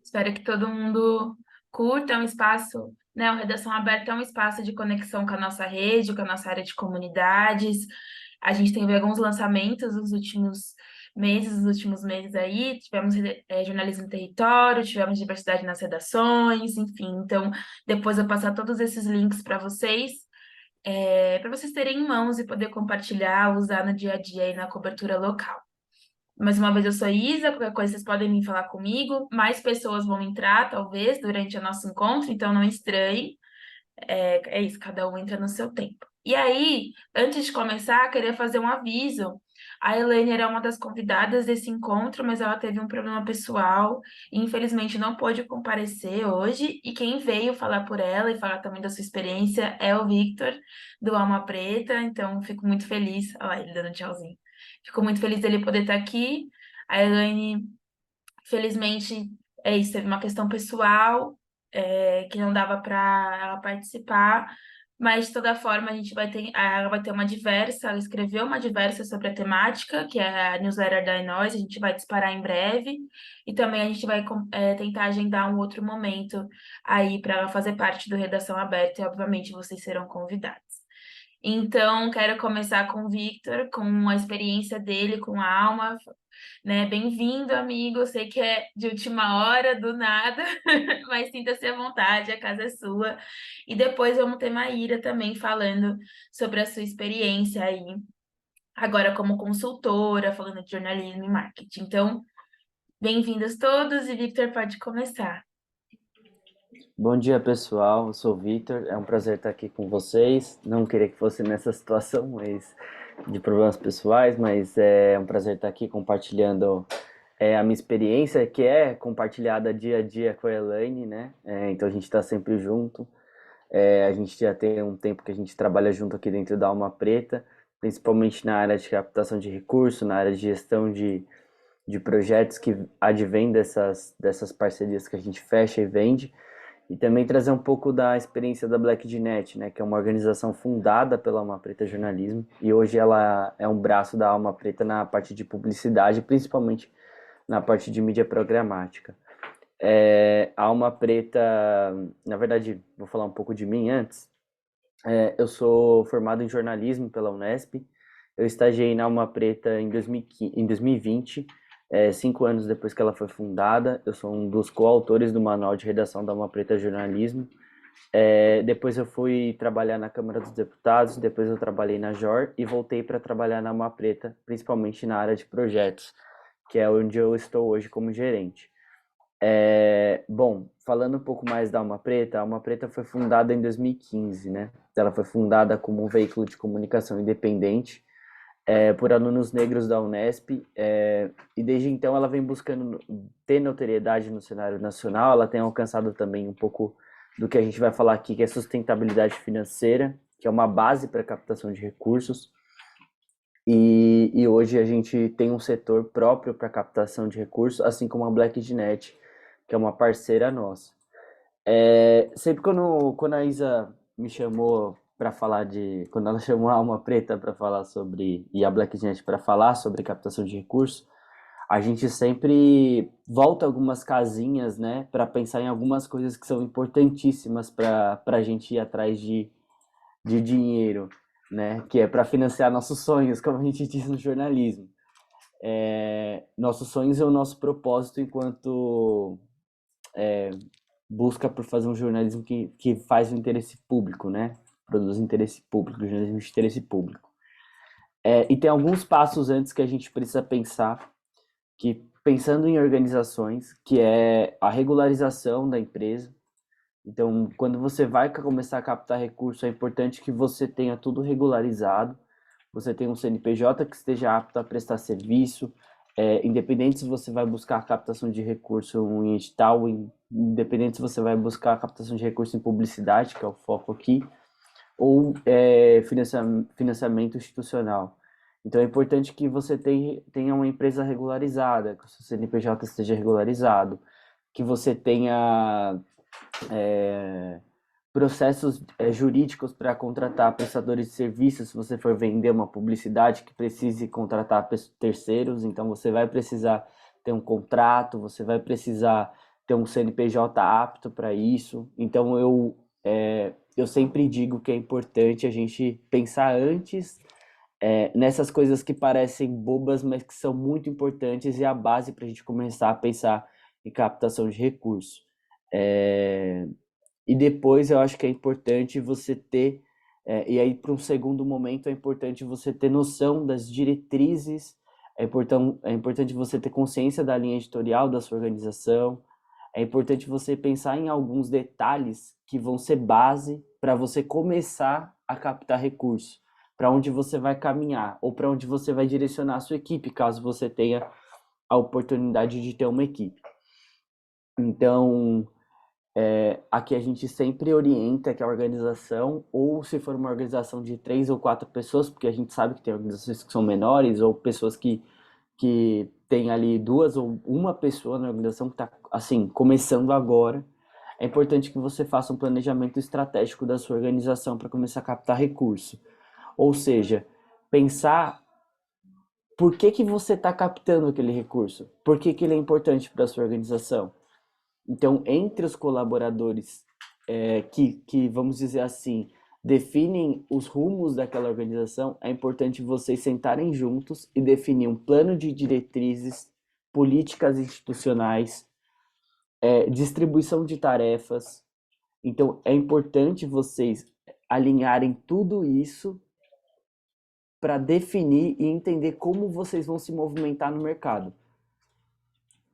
Espero que todo mundo curta. É um espaço, né? O Redação Aberta é um espaço de conexão com a nossa rede, com a nossa área de comunidades. A gente teve alguns lançamentos nos últimos meses aí. Tivemos jornalismo no território, tivemos diversidade nas redações, enfim. Então, depois eu passar todos esses links para vocês terem em mãos e poder compartilhar, usar no dia a dia aí na cobertura local. Mais uma vez, eu sou Isa, qualquer coisa vocês podem vir falar comigo. Mais pessoas vão entrar, talvez, durante o nosso encontro, então não estranhe. É isso, cada um entra no seu tempo. E aí, antes de começar, queria fazer um aviso. A Elaine era uma das convidadas desse encontro, mas ela teve um problema pessoal e infelizmente não pôde comparecer hoje. E quem veio falar por ela e falar também da sua experiência é o Victor, do Alma Preta. Então, fico muito feliz. Olha lá, ele dando tchauzinho. Fico muito feliz dele poder estar aqui. A Elaine, felizmente, é isso, teve uma questão pessoal, que não dava para ela participar, mas de toda forma ela vai ter uma diversa, ela escreveu uma diversa sobre a temática, que é a newsletter da Nós, a gente vai disparar em breve, e também a gente vai tentar agendar um outro momento aí para ela fazer parte do Redação Aberta, e obviamente vocês serão convidados. Então, quero começar com o Victor, com a experiência dele com a Alma, né? Bem-vindo, amigo. Eu sei que é de última hora, do nada, mas sinta-se à vontade, a casa é sua. E depois vamos ter Maíra também falando sobre a sua experiência aí, agora como consultora, falando de jornalismo e marketing. Então, bem-vindos todos e Victor pode começar. Bom dia, pessoal. Eu sou o Victor. É um prazer estar aqui com vocês. Não queria que fosse nessa situação, mas de problemas pessoais, mas é um prazer estar aqui compartilhando a minha experiência, que é compartilhada dia a dia com a Elaine, né? Então a gente está sempre junto. A gente já tem um tempo que a gente trabalha junto aqui dentro da Alma Preta, principalmente na área de captação de recursos, na área de gestão de projetos que advêm dessas parcerias que a gente fecha e vende. E também trazer um pouco da experiência da BlackDNet, né, que é uma organização fundada pela Alma Preta Jornalismo, e hoje ela é um braço da Alma Preta na parte de publicidade, principalmente na parte de mídia programática. A Alma Preta, na verdade, vou falar um pouco de mim antes. Eu sou formado em jornalismo pela Unesp, eu estagiei na Alma Preta em 2020, 5 anos depois que ela foi fundada. Eu sou um dos coautores do manual de redação da Alma Preta Jornalismo. Depois eu fui trabalhar na Câmara dos Deputados, depois eu trabalhei na JOR e voltei para trabalhar na Alma Preta, principalmente na área de projetos, que é onde eu estou hoje como gerente. Bom, falando um pouco mais da Alma Preta, a Alma Preta foi fundada em 2015, né? Ela foi fundada como um veículo de comunicação independente, por alunos negros da Unesp, e desde então ela vem buscando ter notoriedade no cenário nacional. Ela tem alcançado também um pouco do que a gente vai falar aqui, que é sustentabilidade financeira, que é uma base para captação de recursos, e hoje a gente tem um setor próprio para captação de recursos, assim como a BlackDNet, que é uma parceira nossa. Sempre quando a Isa me chamou para falar quando ela chamou a Alma Preta para falar sobre, e a BlackGenT para falar sobre captação de recursos, a gente sempre volta algumas casinhas, né, para pensar em algumas coisas que são importantíssimas para a gente ir atrás de dinheiro, né, que é para financiar nossos sonhos, como a gente diz no jornalismo. Nossos sonhos é o nosso propósito enquanto busca por fazer um jornalismo que faz o interesse público, né? Produz interesse público, jornalismo de interesse público. E tem alguns passos antes que a gente precisa pensar, que pensando em organizações, que é a regularização da empresa. Então, quando você vai começar a captar recurso, é importante que você tenha tudo regularizado, você tenha um CNPJ que esteja apto a prestar serviço, independente se você vai buscar a captação de recurso em edital, independente se você vai buscar a captação de recurso em publicidade, que é o foco aqui, ou financiamento institucional. Então é importante que você tenha uma empresa regularizada, que o seu CNPJ esteja regularizado, que você tenha processos jurídicos para contratar prestadores de serviços. Se você for vender uma publicidade que precise contratar terceiros, então você vai precisar ter um contrato, você vai precisar ter um CNPJ apto para isso. Então eu sempre digo que é importante a gente pensar antes nessas coisas que parecem bobas, mas que são muito importantes e é a base para a gente começar a pensar em captação de recursos. É, e depois eu acho que é importante você ter, e aí para um segundo momento é importante você ter noção das diretrizes, é importante você ter consciência da linha editorial da sua organização, é importante você pensar em alguns detalhes que vão ser base para você começar a captar recursos, para onde você vai caminhar, ou para onde você vai direcionar a sua equipe, caso você tenha a oportunidade de ter uma equipe. Então, aqui a gente sempre orienta que a organização, ou se for uma organização de 3 ou 4 pessoas, porque a gente sabe que tem organizações que são menores, ou pessoas que tem ali 2 ou 1 pessoa na organização que está, assim, começando agora, é importante que você faça um planejamento estratégico da sua organização para começar a captar recurso. Ou seja, pensar por que você está captando aquele recurso, por que ele é importante para a sua organização. Então, entre os colaboradores que, vamos dizer assim, definem os rumos daquela organização, é importante vocês sentarem juntos e definir um plano de diretrizes, políticas institucionais, distribuição de tarefas. Então, é importante vocês alinharem tudo isso para definir e entender como vocês vão se movimentar no mercado.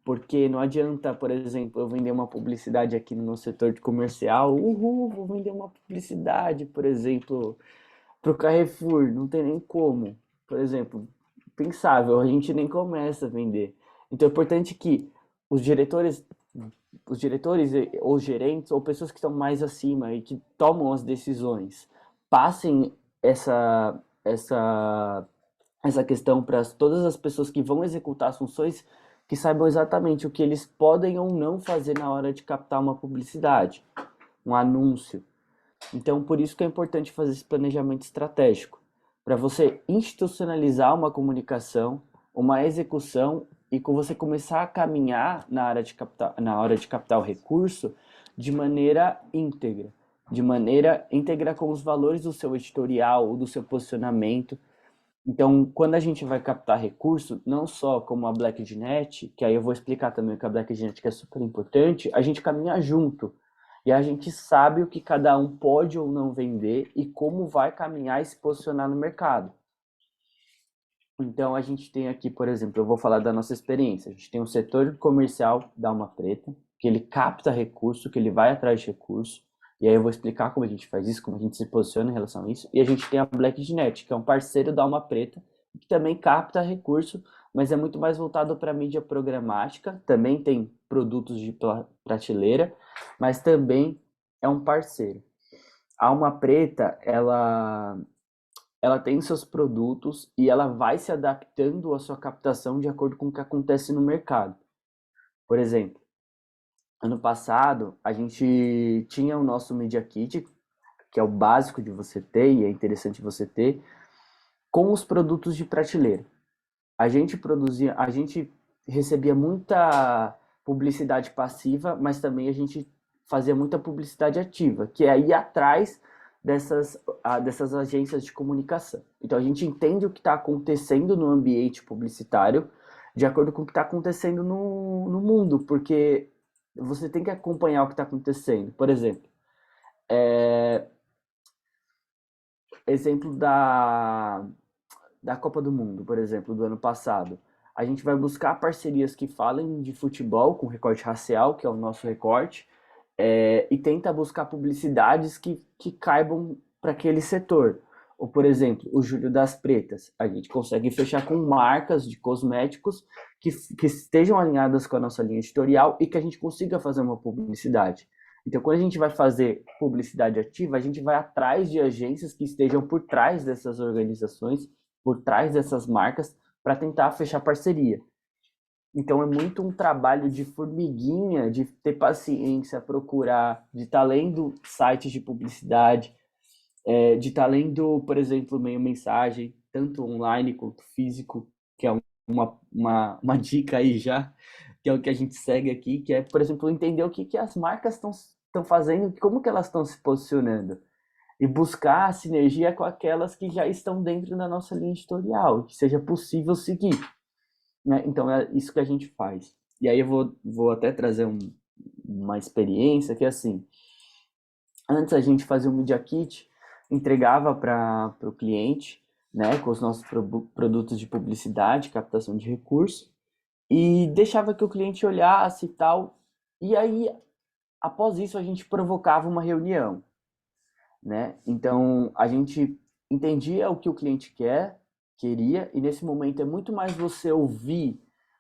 Porque não adianta, por exemplo, eu vender uma publicidade aqui no meu setor de comercial, vou vender uma publicidade, por exemplo, para o Carrefour, não tem nem como. Por exemplo, pensável, a gente nem começa a vender. Então é importante que os diretores, ou gerentes, ou pessoas que estão mais acima e que tomam as decisões, passem essa questão para todas as pessoas que vão executar as funções, que saibam exatamente o que eles podem ou não fazer na hora de captar uma publicidade, um anúncio. Então, por isso que é importante fazer esse planejamento estratégico, para você institucionalizar uma comunicação, uma execução e com você começar a caminhar na hora de captar o recurso de maneira íntegra com os valores do seu editorial, do seu posicionamento. Então, quando a gente vai captar recurso, não só como a BlackGnet, que aí eu vou explicar também que a BlackGnet que é super importante, a gente caminha junto. E a gente sabe o que cada um pode ou não vender e como vai caminhar e se posicionar no mercado. Então, a gente tem aqui, por exemplo, eu vou falar da nossa experiência. A gente tem um setor comercial da Alma Preta, que ele capta recurso, que ele vai atrás de recurso. E aí eu vou explicar como a gente faz isso, como a gente se posiciona em relação a isso. E a gente tem a BlackGnet, que é um parceiro da Alma Preta, que também capta recurso, mas é muito mais voltado para a mídia programática. Também tem produtos de prateleira, mas também é um parceiro. A Alma Preta, ela tem seus produtos e ela vai se adaptando à sua captação de acordo com o que acontece no mercado. Por exemplo, ano passado a gente tinha o nosso Media Kit, que é o básico de você ter e é interessante você ter, com os produtos de prateleira. A gente recebia muita publicidade passiva, mas também a gente fazia muita publicidade ativa, que é ir atrás dessas agências de comunicação. Então a gente entende o que está acontecendo no ambiente publicitário de acordo com o que está acontecendo no mundo, porque você tem que acompanhar o que está acontecendo. Por exemplo, exemplo da Copa do Mundo, por exemplo, do ano passado. A gente vai buscar parcerias que falem de futebol com recorte racial, que é o nosso recorte, e tenta buscar publicidades que caibam para aquele setor. Ou, por exemplo, o Júlio das Pretas. A gente consegue fechar com marcas de cosméticos que estejam alinhadas com a nossa linha editorial e que a gente consiga fazer uma publicidade. Então, quando a gente vai fazer publicidade ativa, a gente vai atrás de agências que estejam por trás dessas organizações, por trás dessas marcas, para tentar fechar parceria. Então é muito um trabalho de formiguinha, de ter paciência, procurar, de estar lendo sites de publicidade, de estar lendo, por exemplo, meio mensagem, tanto online quanto físico, que é um uma dica aí já, que é o que a gente segue aqui, que é, por exemplo, entender o que, que as marcas estão fazendo, como que elas estão se posicionando. E buscar a sinergia com aquelas que já estão dentro da nossa linha editorial, que seja possível seguir, né? Então é isso que a gente faz. E aí eu vou até trazer uma experiência que é assim, antes a gente fazia um Media Kit, entregava para o cliente, né, com os nossos produtos de publicidade, captação de recursos, e deixava que o cliente olhasse e tal. E aí, após isso, a gente provocava uma reunião, né? Então, a gente entendia o que o cliente queria, e nesse momento é muito mais você ouvir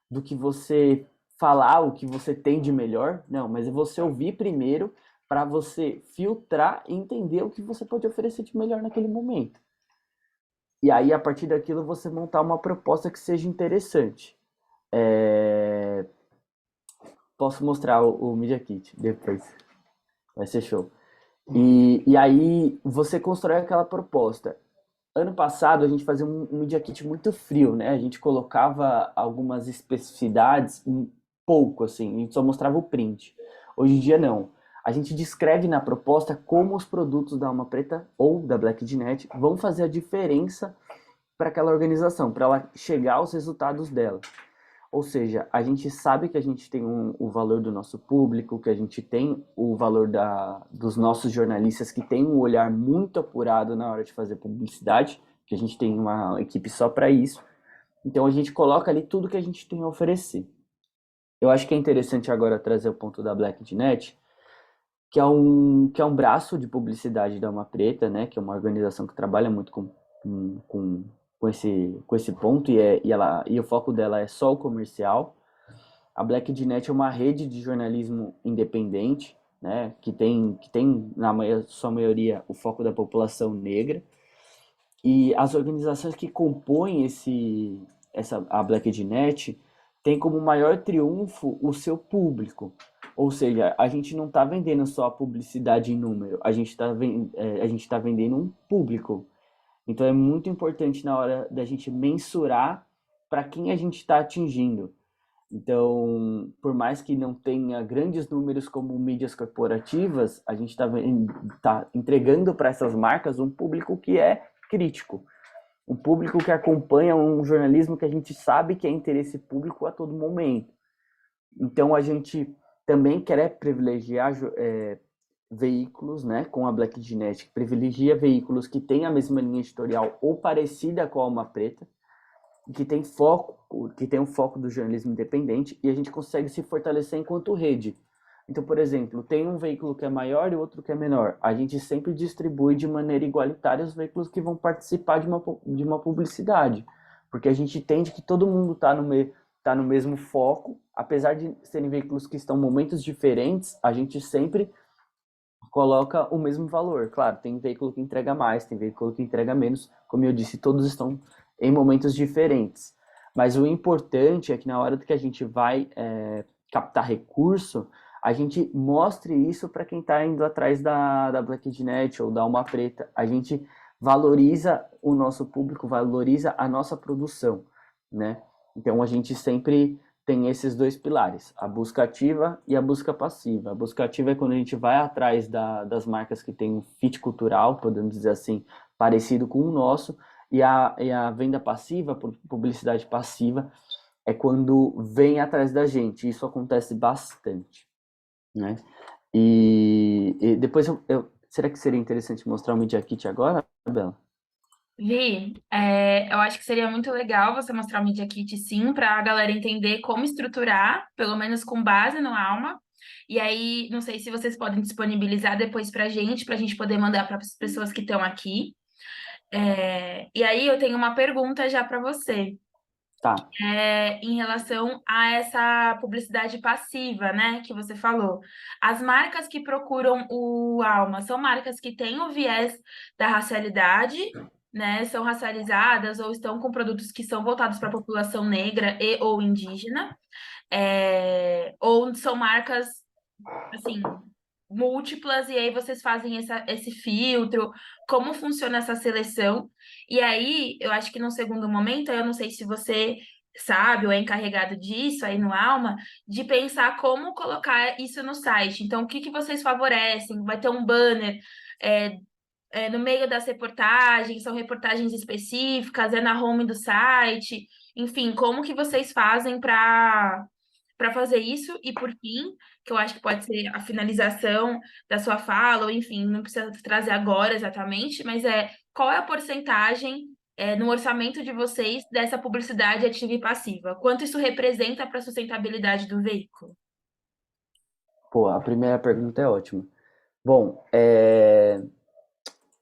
do que você falar o que você tem de melhor. Não, mas é você ouvir primeiro para você filtrar e entender o que você pode oferecer de melhor naquele momento. E aí, a partir daquilo, você montar uma proposta que seja interessante. Posso mostrar o Media Kit depois. Vai ser show. E aí você constrói aquela proposta. Ano passado a gente fazia um Media Kit muito frio, né? A gente colocava algumas especificidades, um pouco assim, a gente só mostrava o print. Hoje em dia não. A gente descreve na proposta como os produtos da Alma Preta ou da BlackDNet vão fazer a diferença para aquela organização, para ela chegar aos resultados dela. Ou seja, a gente sabe que a gente tem o valor do nosso público, que a gente tem o valor dos nossos jornalistas que tem um olhar muito apurado na hora de fazer publicidade, que a gente tem uma equipe só para isso. Então a gente coloca ali tudo que a gente tem a oferecer. Eu acho que é interessante agora trazer o ponto da BlackDNet, que é um braço de publicidade da Alma Preta, né? Que é uma organização que trabalha muito com esse ponto e o foco dela é só o comercial. A BlackDNet é uma rede de jornalismo independente, né? Que tem na sua maioria o foco da população negra. E as organizações que compõem a BlackDNet têm como maior triunfo o seu público. Ou seja, a gente não está vendendo só a publicidade em número, a gente está vendendo um público. Então é muito importante na hora da gente mensurar para quem a gente está atingindo. Então, por mais que não tenha grandes números como mídias corporativas, a gente está entregando para essas marcas um público que é crítico, um público que acompanha um jornalismo que a gente sabe que é interesse público a todo momento. Então, a gente também quer privilegiar veículos, né, com a BlackDNet, que privilegia veículos que têm a mesma linha editorial ou parecida com a Alma Preta, que tem um foco do jornalismo independente, e a gente consegue se fortalecer enquanto rede. Então, por exemplo, tem um veículo que é maior e outro que é menor. A gente sempre distribui de maneira igualitária os veículos que vão participar de uma publicidade, porque a gente entende que todo mundo tá no mesmo foco, apesar de serem veículos que estão em momentos diferentes, a gente sempre coloca o mesmo valor. Claro, tem veículo que entrega mais, tem veículo que entrega menos. Como eu disse, todos estão em momentos diferentes. Mas o importante é que na hora que a gente vai captar recurso, a gente mostre isso para quem está indo atrás da BlackDNet ou da Alma Preta. A gente valoriza o nosso público, valoriza a nossa produção, né? Então a gente sempre tem esses dois pilares, a busca ativa e a busca passiva. A busca ativa é quando a gente vai atrás das marcas que têm um fit cultural, podemos dizer assim, parecido com o nosso, e a venda passiva, publicidade passiva, é quando vem atrás da gente. Isso acontece bastante, né? E depois, será que seria interessante mostrar o Media Kit agora, Bela? Vi, eu acho que seria muito legal você mostrar o Media Kit, sim, para a galera entender como estruturar, pelo menos com base no Alma. E aí, não sei se vocês podem disponibilizar depois para a gente poder mandar para as pessoas que estão aqui. E aí, eu tenho uma pergunta já para você, Tá. em relação a essa publicidade passiva, né, que você falou. As marcas que procuram o Alma são marcas que têm o viés da racialidade, né, são racializadas ou estão com produtos que são voltados para a população negra e ou indígena, ou são marcas, assim, múltiplas, e aí vocês fazem esse filtro, como funciona essa seleção. E aí, eu acho que no segundo momento, eu não sei se você sabe, ou é encarregado disso aí no Alma, de pensar como colocar isso no site. Então, o que que vocês favorecem? Vai ter um banner é, no meio das reportagens, são reportagens específicas, é na home do site, enfim, como que vocês fazem para fazer isso? E por fim, que eu acho que pode ser a finalização da sua fala, ou enfim, não precisa trazer agora exatamente, mas qual é a porcentagem no orçamento de vocês dessa publicidade ativa e passiva? Quanto isso representa para a sustentabilidade do veículo? Pô, a primeira pergunta é ótima. Bom,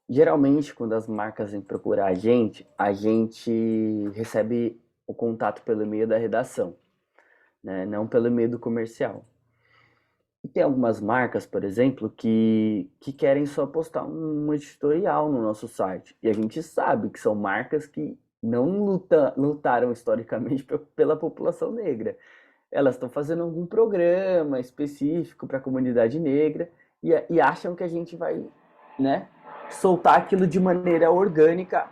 geralmente quando as marcas vêm procurar a gente recebe o contato pelo e-mail da redação, né? Não pelo e-mail do comercial. E tem algumas marcas, por exemplo, que querem só postar um editorial no nosso site. E a gente sabe que são marcas que não lutaram historicamente pela população negra. Elas estão fazendo algum programa específico para a comunidade negra e acham que a gente vai, né, soltar aquilo de maneira orgânica,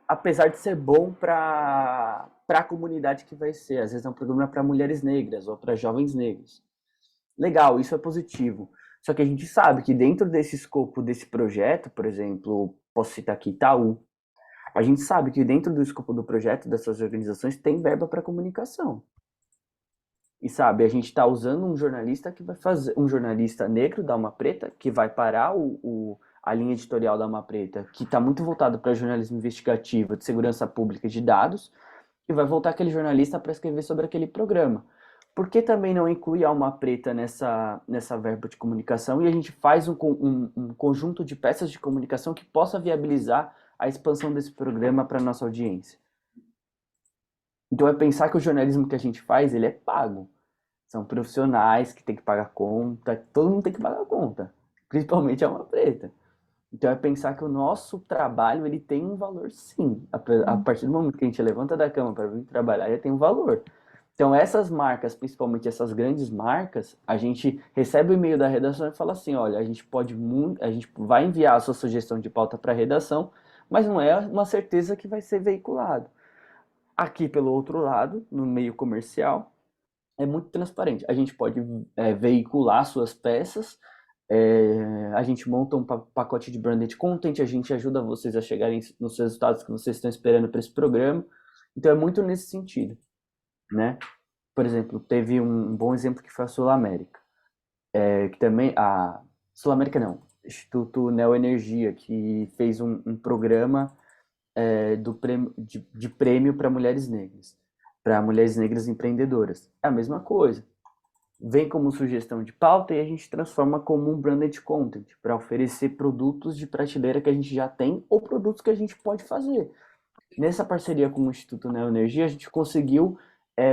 apesar de ser bom para a comunidade que vai ser. Às vezes é um programa para mulheres negras ou para jovens negros. Legal, isso é positivo. Só que a gente sabe que dentro desse escopo desse projeto, por exemplo, posso citar aqui Itaú, a gente sabe que dentro do escopo do projeto dessas organizações tem verba para comunicação. E sabe, a gente está usando um jornalista que vai fazer, um jornalista negro da Alma Preta, que vai parar a linha editorial da Alma Preta, que está muito voltado para jornalismo investigativo, de segurança pública e de dados, e vai voltar aquele jornalista para escrever sobre aquele programa. Por que também não inclui a Alma Preta nessa verba de comunicação e a gente faz um conjunto de peças de comunicação que possa viabilizar a expansão desse programa para a nossa audiência? Então é pensar que o jornalismo que a gente faz, ele é pago. São profissionais que tem que pagar conta, todo mundo tem que pagar conta, principalmente a Alma Preta. Então é pensar que o nosso trabalho ele tem um valor sim. A partir do momento que a gente levanta da cama para vir trabalhar, ele tem um valor. Então essas marcas, principalmente essas grandes marcas, a gente recebe o e-mail da redação e fala assim, olha, a gente vai enviar a sua sugestão de pauta para a redação, mas não é uma certeza que vai ser veiculado. Aqui pelo outro lado, no meio comercial, é muito transparente. A gente pode veicular suas peças, a gente monta um pacote de branded content, a gente ajuda vocês a chegarem nos resultados que vocês estão esperando para esse programa. Então é muito nesse sentido, né? Por exemplo, teve um bom exemplo que foi a Sul América, que também a Sul América não, Instituto Neoenergia, que fez um programa de prêmio para mulheres negras empreendedoras. É a mesma coisa. Vem como sugestão de pauta e a gente transforma como um branded content para oferecer produtos de prateleira que a gente já tem ou produtos que a gente pode fazer. Nessa parceria com o Instituto Neoenergia, a gente conseguiu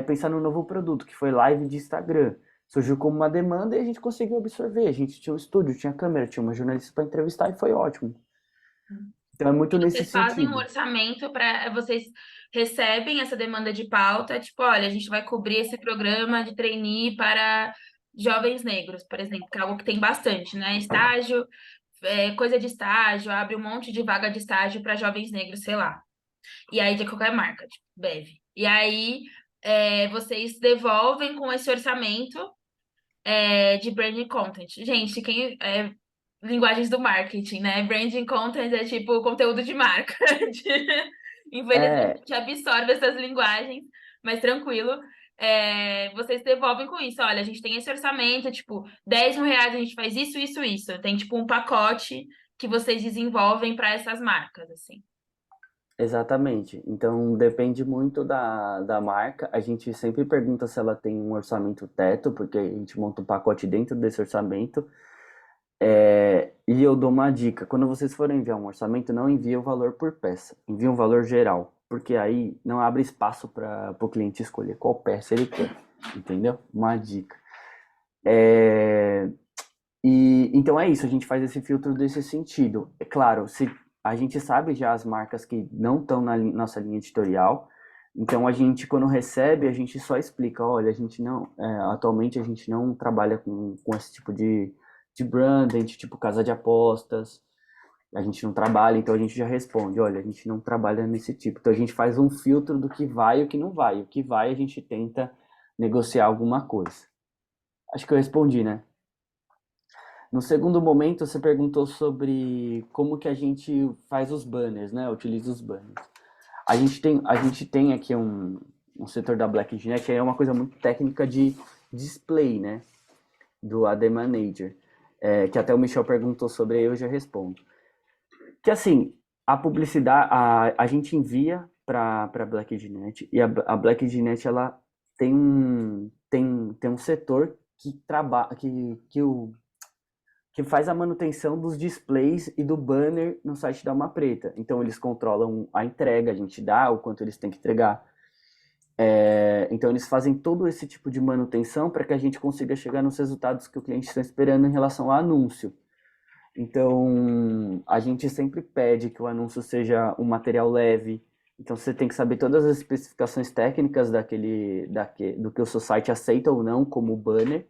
pensar num novo produto, que foi live de Instagram. Surgiu como uma demanda e a gente conseguiu absorver. A gente tinha um estúdio, tinha câmera, tinha uma jornalista para entrevistar e foi ótimo. Então é muito nesse Vocês fazem um sentido. orçamento para vocês recebem essa demanda de pauta, tipo, olha, a gente vai cobrir esse programa de trainee para jovens negros, por exemplo, que é algo que tem bastante, né? Estágio, coisa de estágio, abre um monte de vaga de estágio para jovens negros, sei lá. E aí de qualquer marca, tipo, Bev. E aí vocês devolvem com esse orçamento de branding content. Gente, quem linguagens do marketing, né? Branding content é tipo conteúdo de marca. Infelizmente, a É, gente absorve essas linguagens, mas tranquilo. Vocês devolvem com isso. Olha, a gente tem esse orçamento, tipo, R$ 10.000 a gente faz isso, isso, isso. Tem tipo um pacote que vocês desenvolvem para essas marcas, assim. exatamente. Então depende muito da marca. A gente sempre pergunta se ela tem um orçamento teto, porque a gente monta um pacote dentro desse orçamento. E eu dou uma dica: quando vocês forem enviar um orçamento, não envie o valor por peça, envie um valor geral, porque aí não abre espaço para o cliente escolher qual peça ele quer, entendeu? Uma dica. É, E então é isso, a gente faz esse filtro desse sentido. É claro, se a gente sabe já as marcas que não estão na nossa linha editorial, então a gente quando recebe, a gente só explica, olha, a gente não, atualmente a gente não trabalha com esse tipo de branding, tipo casa de apostas. A gente não trabalha, então a gente já responde, olha, a gente não trabalha nesse tipo. Então a gente faz um filtro do que vai e o que não vai. O que vai a gente tenta negociar alguma coisa. Acho que eu respondi, né? No segundo momento, você perguntou sobre como que a gente faz os banners, né? Utiliza os banners. A gente tem aqui um setor da BlackNet, que é uma coisa muito técnica de display, né? Do AD Manager. Que até o Michel perguntou sobre, aí eu já respondo. Que assim, a publicidade, a gente envia para a BlackNet e a BlackNet ela tem um setor que trabalha que faz a manutenção dos displays e do banner no site da Alma Preta. Então eles controlam a entrega, a gente dá o quanto eles têm que entregar. Então eles fazem todo esse tipo de manutenção para que a gente consiga chegar nos resultados que o cliente está esperando em relação ao anúncio. Então a gente sempre pede que o anúncio seja um material leve. Então você tem que saber todas as especificações técnicas do que o seu site aceita ou não como banner,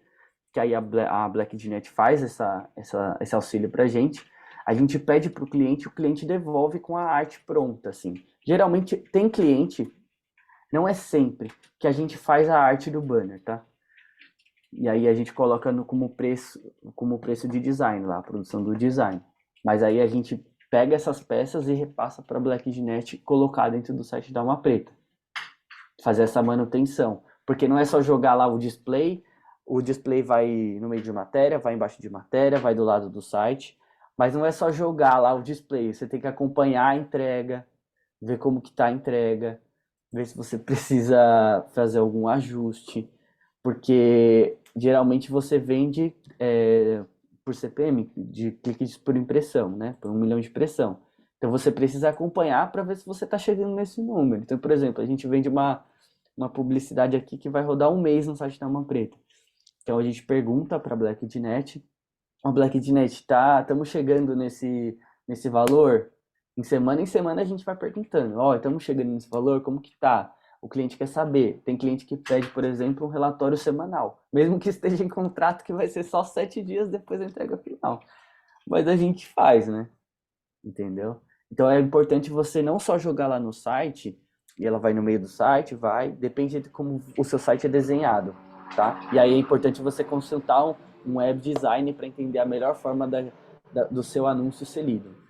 que aí a BlackNet faz esse auxílio para a gente pede para o cliente devolve com a arte pronta, assim. Geralmente tem cliente, não é sempre, que a gente faz a arte do banner, tá? E aí a gente coloca como preço de design lá, a produção do design. Mas aí a gente pega essas peças e repassa para a BlackNet colocar dentro do site da Alma Preta. Fazer essa manutenção. Porque não é só jogar lá o display vai no meio de matéria, vai embaixo de matéria, vai do lado do site, mas não é só jogar lá o display, você tem que acompanhar a entrega, ver como que está a entrega, ver se você precisa fazer algum ajuste, porque geralmente você vende por CPM, de cliques por impressão, né? Por 1 milhão de impressão. Então você precisa acompanhar para ver se você está chegando nesse número. Então, por exemplo, a gente vende uma publicidade aqui que vai rodar um mês no site da Alma Preta. Então a gente pergunta para a BlackNet, a BlackNet, estamos chegando nesse valor? Em semana a gente vai perguntando, estamos chegando nesse valor, como que tá? O cliente quer saber. Tem cliente que pede, por exemplo, um relatório semanal, mesmo que esteja em contrato que vai ser só 7 dias depois da entrega final. Mas a gente faz, né? Entendeu? Então é importante você não só jogar lá no site, e ela vai no meio do site, depende de como o seu site é desenhado, tá? E aí é importante você consultar um web design para entender a melhor forma do seu anúncio ser lido.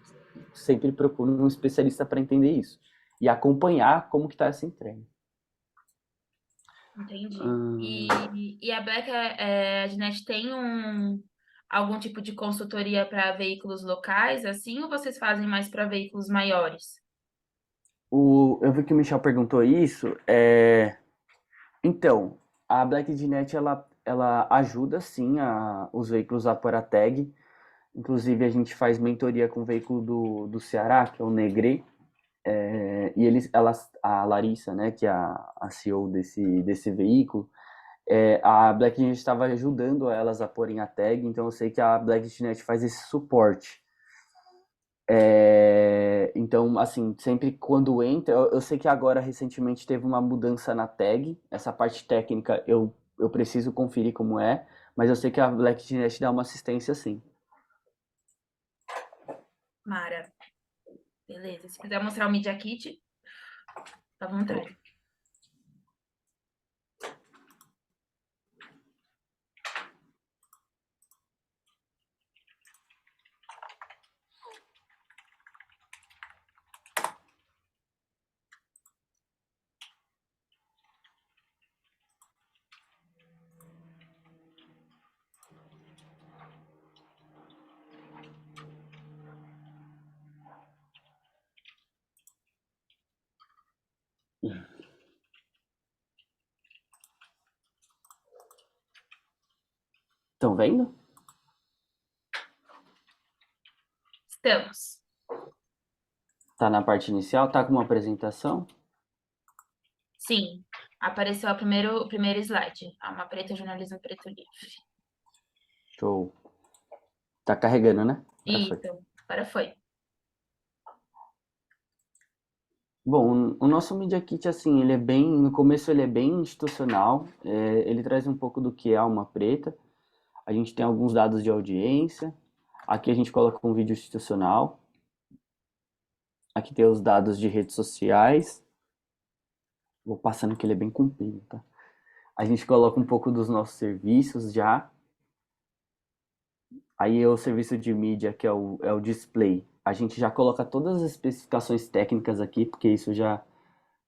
Sempre procure um especialista para entender isso. E acompanhar como que está essa entrega. Entendi. E a Net tem algum tipo de consultoria para veículos locais, assim, ou vocês fazem mais para veículos maiores? Eu vi que o Michel perguntou isso. Então, a BlackNet ela ajuda sim os veículos a pôr a tag. Inclusive, a gente faz mentoria com o veículo do Ceará, que é o Negré. A Larissa, né, que é a CEO desse veículo, a BlackNet estava ajudando elas a porem a tag, então eu sei que a BlackNet faz esse suporte. Então, assim, sempre quando entra, eu sei que agora recentemente teve uma mudança na tag, essa parte técnica eu preciso conferir como é, mas eu sei que a BlackNet dá uma assistência sim. Mara, beleza. Se quiser mostrar o Media Kit, tá à vontade. Estão vendo? Estamos. Tá na parte inicial, tá com uma apresentação? Sim, apareceu o primeiro slide. Alma Preta, jornalismo preto livre. Show. Tá carregando, né? Agora foi. Isso, agora foi. Bom, o nosso Media Kit, assim, no começo ele é bem institucional, ele traz um pouco do que é Alma Preta, a gente tem alguns dados de audiência, aqui a gente coloca um vídeo institucional, Aqui tem os dados de redes sociais. Vou passando que ele é bem comprido, tá? A gente coloca um pouco dos nossos serviços já. Aí é o serviço de mídia, que é o display. A gente já coloca todas as especificações técnicas aqui, porque isso já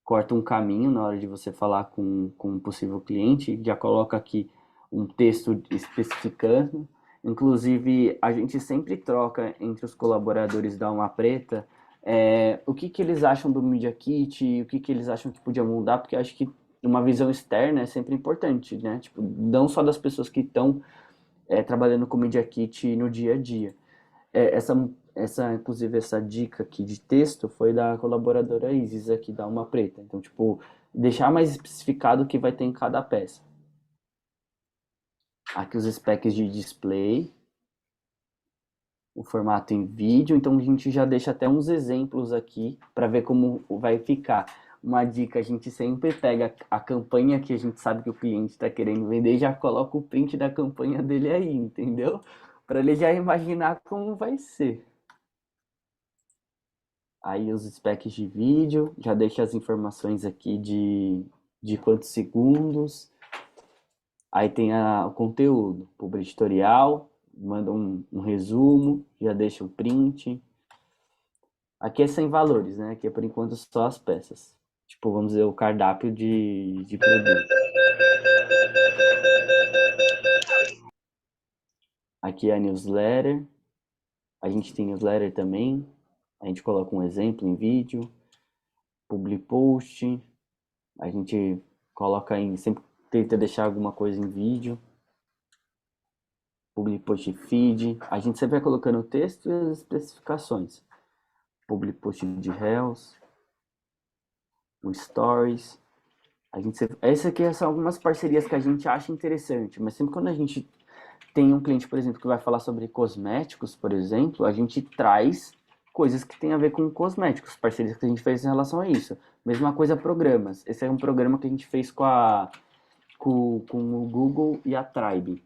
corta um caminho na hora de você falar com um possível cliente. Já coloca aqui um texto especificando. Inclusive, a gente sempre troca entre os colaboradores da Alma Preta o que eles acham do Media Kit, o que eles acham que podia mudar, porque eu acho que uma visão externa é sempre importante, né? Tipo, não só das pessoas que estão trabalhando com Media Kit no dia a dia. Inclusive, essa dica aqui de texto foi da colaboradora Isis aqui da Uma Preta. Então, tipo, deixar mais especificado o que vai ter em cada peça. Aqui os specs de display, o formato em vídeo. Então, a gente já deixa até uns exemplos aqui para ver como vai ficar. Uma dica, a gente sempre pega a campanha que a gente sabe que o cliente está querendo vender e já coloca o print da campanha dele aí, entendeu? Para ele já imaginar como vai ser. Aí os specs de vídeo, já deixa as informações aqui de quantos segundos. Aí tem o conteúdo, editorial, manda um resumo, já deixa o print. Aqui é sem valores, né? Aqui é por enquanto só as peças. Tipo, vamos dizer, o cardápio de produto. Aqui é a newsletter. A gente tem newsletter também. A gente coloca um exemplo em vídeo. Public post. A gente coloca sempre tenta deixar alguma coisa em vídeo. Public post feed. A gente sempre vai colocando o texto e as especificações. Public post de Reels. O Stories. Essa aqui são algumas parcerias que a gente acha interessante, mas sempre quando a gente tem um cliente, por exemplo, que vai falar sobre cosméticos, por exemplo, a gente traz coisas que tem a ver com cosméticos, parcerias que a gente fez em relação a isso. Mesma coisa, programas. Esse é um programa que a gente fez com o Google e a Tribe.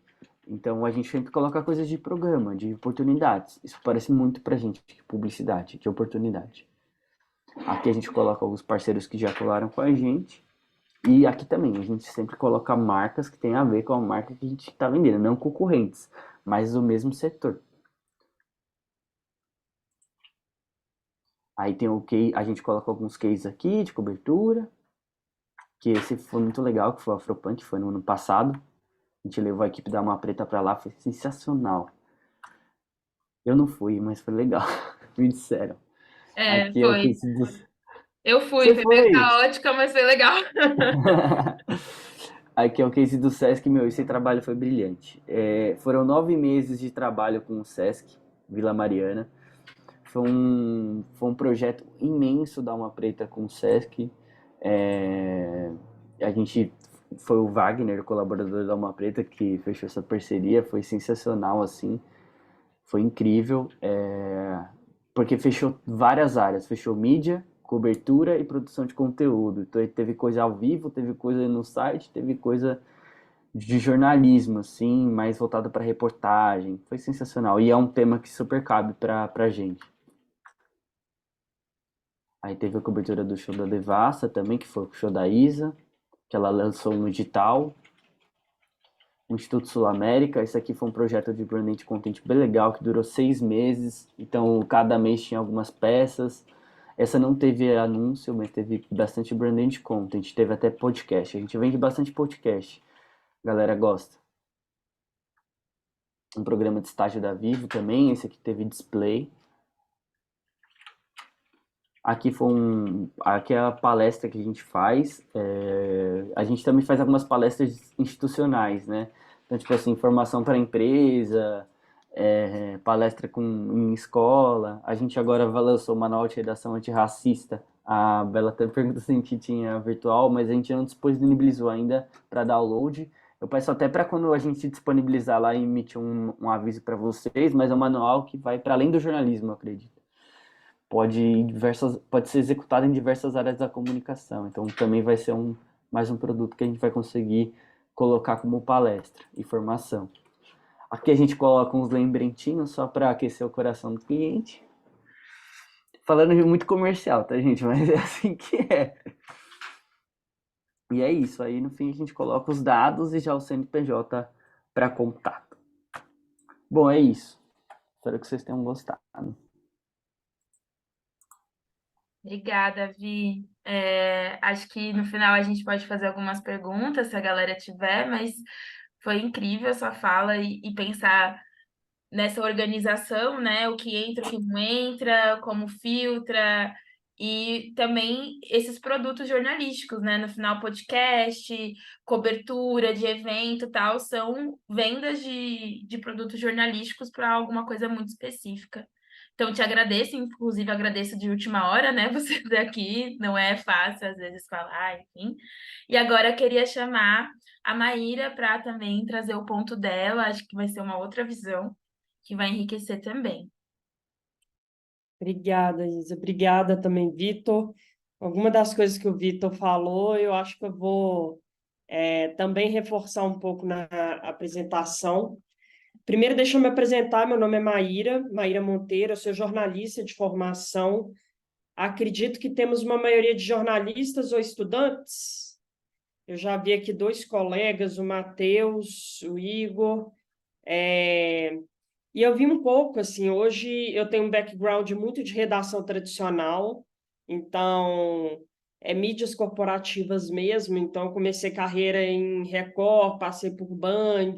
Então a gente sempre coloca coisas de programa, de oportunidades. Isso parece muito pra gente de publicidade, de oportunidade. Aqui a gente coloca alguns parceiros que já colaram com a gente. E aqui também, a gente sempre coloca marcas que tem a ver com a marca que a gente está vendendo, não concorrentes, mas do mesmo setor. Aí tem a gente coloca alguns cases aqui de cobertura, que esse foi muito legal, que foi o Afropunk, que foi no ano passado. A gente levou a equipe da Uma Preta pra lá, foi sensacional. Eu não fui, mas foi legal, me disseram. É, Aqui é o foi. case do... Eu fui, Você foi meio foi? caótica, mas foi legal. Aqui é o case do Sesc, meu, esse trabalho foi brilhante. Foram 9 meses de trabalho com o Sesc, Vila Mariana. Foi um projeto imenso da Alma Preta com o Sesc. É, a gente foi o Wagner, o colaborador da Alma Preta, que fechou essa parceria. Foi sensacional, assim. Foi incrível, porque fechou várias áreas. Fechou mídia, cobertura e produção de conteúdo. Então teve coisa ao vivo, teve coisa no site, teve coisa de jornalismo, assim, mais voltado para reportagem. Foi sensacional. E é um tema que super cabe pra gente. Aí teve a cobertura do show da Devassa também, que foi o show da Isa, que ela lançou no digital. O Instituto Sul América, esse aqui foi um projeto de branding content bem legal, que durou 6 meses. Então, cada mês tinha algumas peças. Essa não teve anúncio, mas teve bastante branding content. Teve até podcast. A gente vende bastante podcast. A galera gosta. Um programa de estágio da Vivo também. Esse aqui teve display. Aqui é a palestra que a gente faz. A gente também faz algumas palestras institucionais, né? Então, tipo assim, formação para empresa, palestra em escola. A gente agora lançou o manual de redação antirracista. A Bela até perguntou se a gente tinha virtual, mas a gente não disponibilizou ainda para download. Eu peço até para quando a gente disponibilizar lá emitir um aviso para vocês, mas é um manual que vai para além do jornalismo, eu acredito. Pode ser executado em diversas áreas da comunicação. Então também vai ser mais um produto que a gente vai conseguir colocar como palestra e formação. Aqui a gente coloca uns lembretinhos só para aquecer o coração do cliente. falando muito comercial, tá, gente? Mas é assim que é. E é isso. Aí no fim a gente coloca os dados e já o CNPJ para contato. Bom, é isso. Espero que vocês tenham gostado. Obrigada, Vi. Acho que no final a gente pode fazer algumas perguntas, se a galera tiver, mas foi incrível a sua fala e pensar nessa organização, né? O que entra, o que não entra, como filtra, e também esses produtos jornalísticos, né? No final, podcast, cobertura de evento e tal, são vendas de produtos jornalísticos para alguma coisa muito específica. Então, te agradeço, inclusive agradeço de última hora, né? Você daqui, não é fácil às vezes falar, enfim. E agora eu queria chamar a Maíra para também trazer o ponto dela, acho que vai ser uma outra visão que vai enriquecer também. Obrigada, Isa. Obrigada também, Vitor. Alguma das coisas que o Vitor falou, eu acho que eu vou também reforçar um pouco na apresentação. Primeiro, deixa eu me apresentar. Meu nome é Maíra Monteiro, eu sou jornalista de formação. Acredito que temos uma maioria de jornalistas ou estudantes. Eu já vi aqui dois colegas, o Matheus, o Igor. E eu vi um pouco, assim, hoje eu tenho um background muito de redação tradicional, então mídias corporativas mesmo, então eu comecei carreira em Record, passei por Band,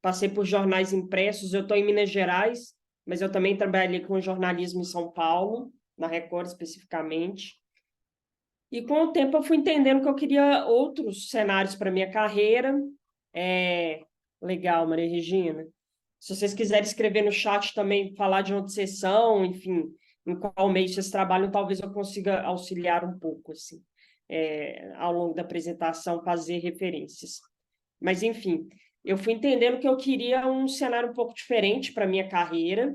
passei por jornais impressos, eu estou em Minas Gerais, mas eu também trabalhei com jornalismo em São Paulo, na Record especificamente, e com o tempo eu fui entendendo que eu queria outros cenários para minha carreira. É... Legal, Maria Regina. Se vocês quiserem escrever no chat também, falar de onde vocês são, enfim, em qual meio vocês trabalham, talvez eu consiga auxiliar um pouco, assim, ao longo da apresentação, fazer referências. Mas, enfim, eu fui entendendo que eu queria um cenário um pouco diferente para a minha carreira,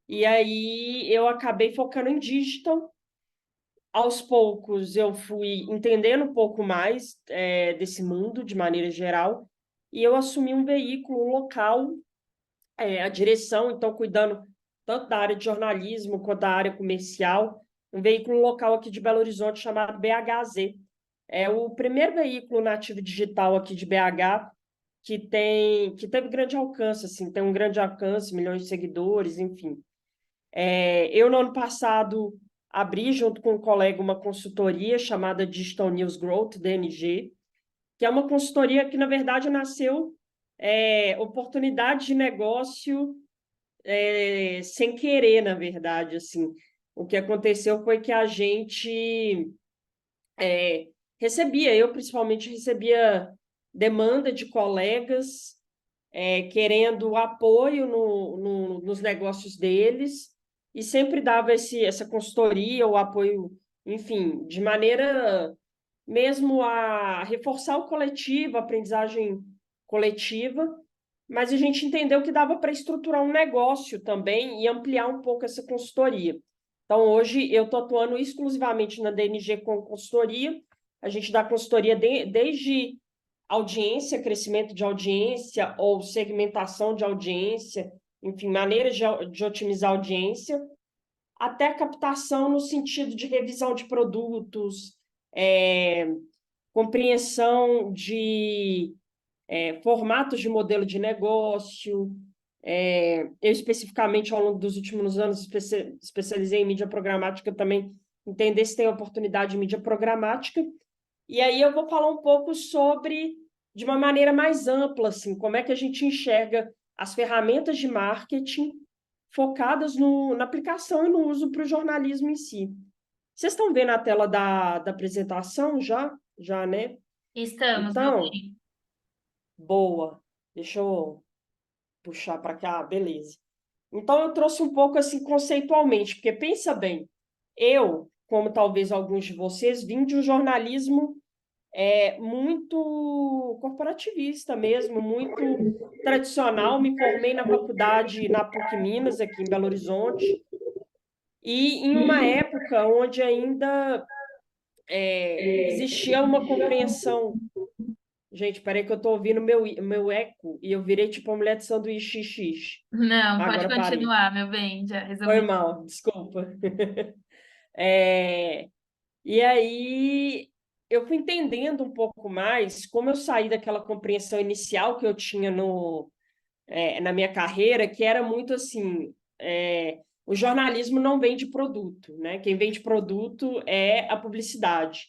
e aí eu acabei focando em digital. Aos poucos eu fui entendendo um pouco mais desse mundo, de maneira geral, e eu assumi um veículo local, a direção, então, cuidando tanto da área de jornalismo quanto da área comercial, um veículo local aqui de Belo Horizonte chamado BHZ. É o primeiro veículo nativo digital aqui de BH que teve grande alcance, assim, tem um grande alcance, milhões de seguidores, enfim. Eu, no ano passado, abri, junto com um colega, uma consultoria chamada Digital News Growth, DNG, que é uma consultoria que, na verdade, nasceu oportunidade de negócio sem querer, na verdade, assim. O que aconteceu foi que a gente eu principalmente recebia demanda de colegas querendo apoio nos negócios deles e sempre dava essa consultoria, o apoio, enfim, de maneira mesmo a reforçar o coletivo, a aprendizagem coletiva, mas a gente entendeu que dava para estruturar um negócio também e ampliar um pouco essa consultoria. Então, hoje, eu estou atuando exclusivamente na DNG com consultoria. A gente dá consultoria desde audiência, crescimento de audiência ou segmentação de audiência, enfim, maneiras de otimizar a audiência, até captação no sentido de revisão de produtos, compreensão de formatos de modelo de negócio. Eu, especificamente, ao longo dos últimos anos, especializei em mídia programática também, entender se tem oportunidade de mídia programática. E aí eu vou falar um pouco sobre, de uma maneira mais ampla, assim, como é que a gente enxerga as ferramentas de marketing focadas na aplicação e no uso para o jornalismo em si. Vocês estão vendo a tela da apresentação já? Já, né? Estamos, meu Então, bem. boa. Deixa eu puxar para cá, beleza. Então, eu trouxe um pouco assim conceitualmente, porque pensa bem, eu, como talvez alguns de vocês, vim de um jornalismo muito corporativista mesmo, muito tradicional. Me formei na faculdade na PUC Minas, aqui em Belo Horizonte, e em uma época onde ainda existia uma compreensão. Gente, peraí que eu estou ouvindo meu eco e eu virei tipo uma mulher de sanduíche xixi. Não, pode Agora parei. continuar, meu bem, já Foi resolvi. mal, desculpa. E aí eu fui entendendo um pouco mais como eu saí daquela compreensão inicial que eu tinha na minha carreira, que era muito assim, o jornalismo não vende produto, né? Quem vende produto é a publicidade.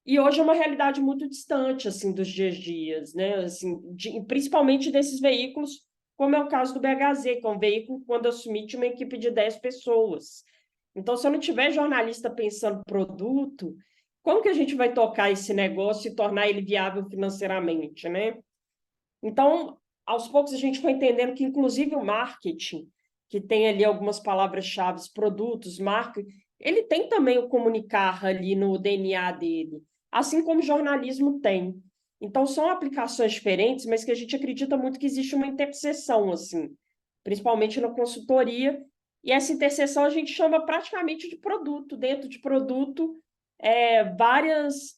E hoje é uma realidade muito distante assim dos dias a dias, né? Assim, principalmente desses veículos, como é o caso do BHZ, que é um veículo quando eu assumi tinha uma equipe de 10 pessoas. Então, se eu não tiver jornalista pensando produto, como que a gente vai tocar esse negócio e tornar ele viável financeiramente, né? Então, aos poucos a gente foi entendendo que, inclusive, o marketing, que tem ali algumas palavras-chave, produtos, marca, ele tem também o comunicar ali no DNA dele, assim como o jornalismo tem. Então, são aplicações diferentes, mas que a gente acredita muito que existe uma interseção, assim, principalmente na consultoria, e essa interseção a gente chama praticamente de produto. Dentro de produto, vários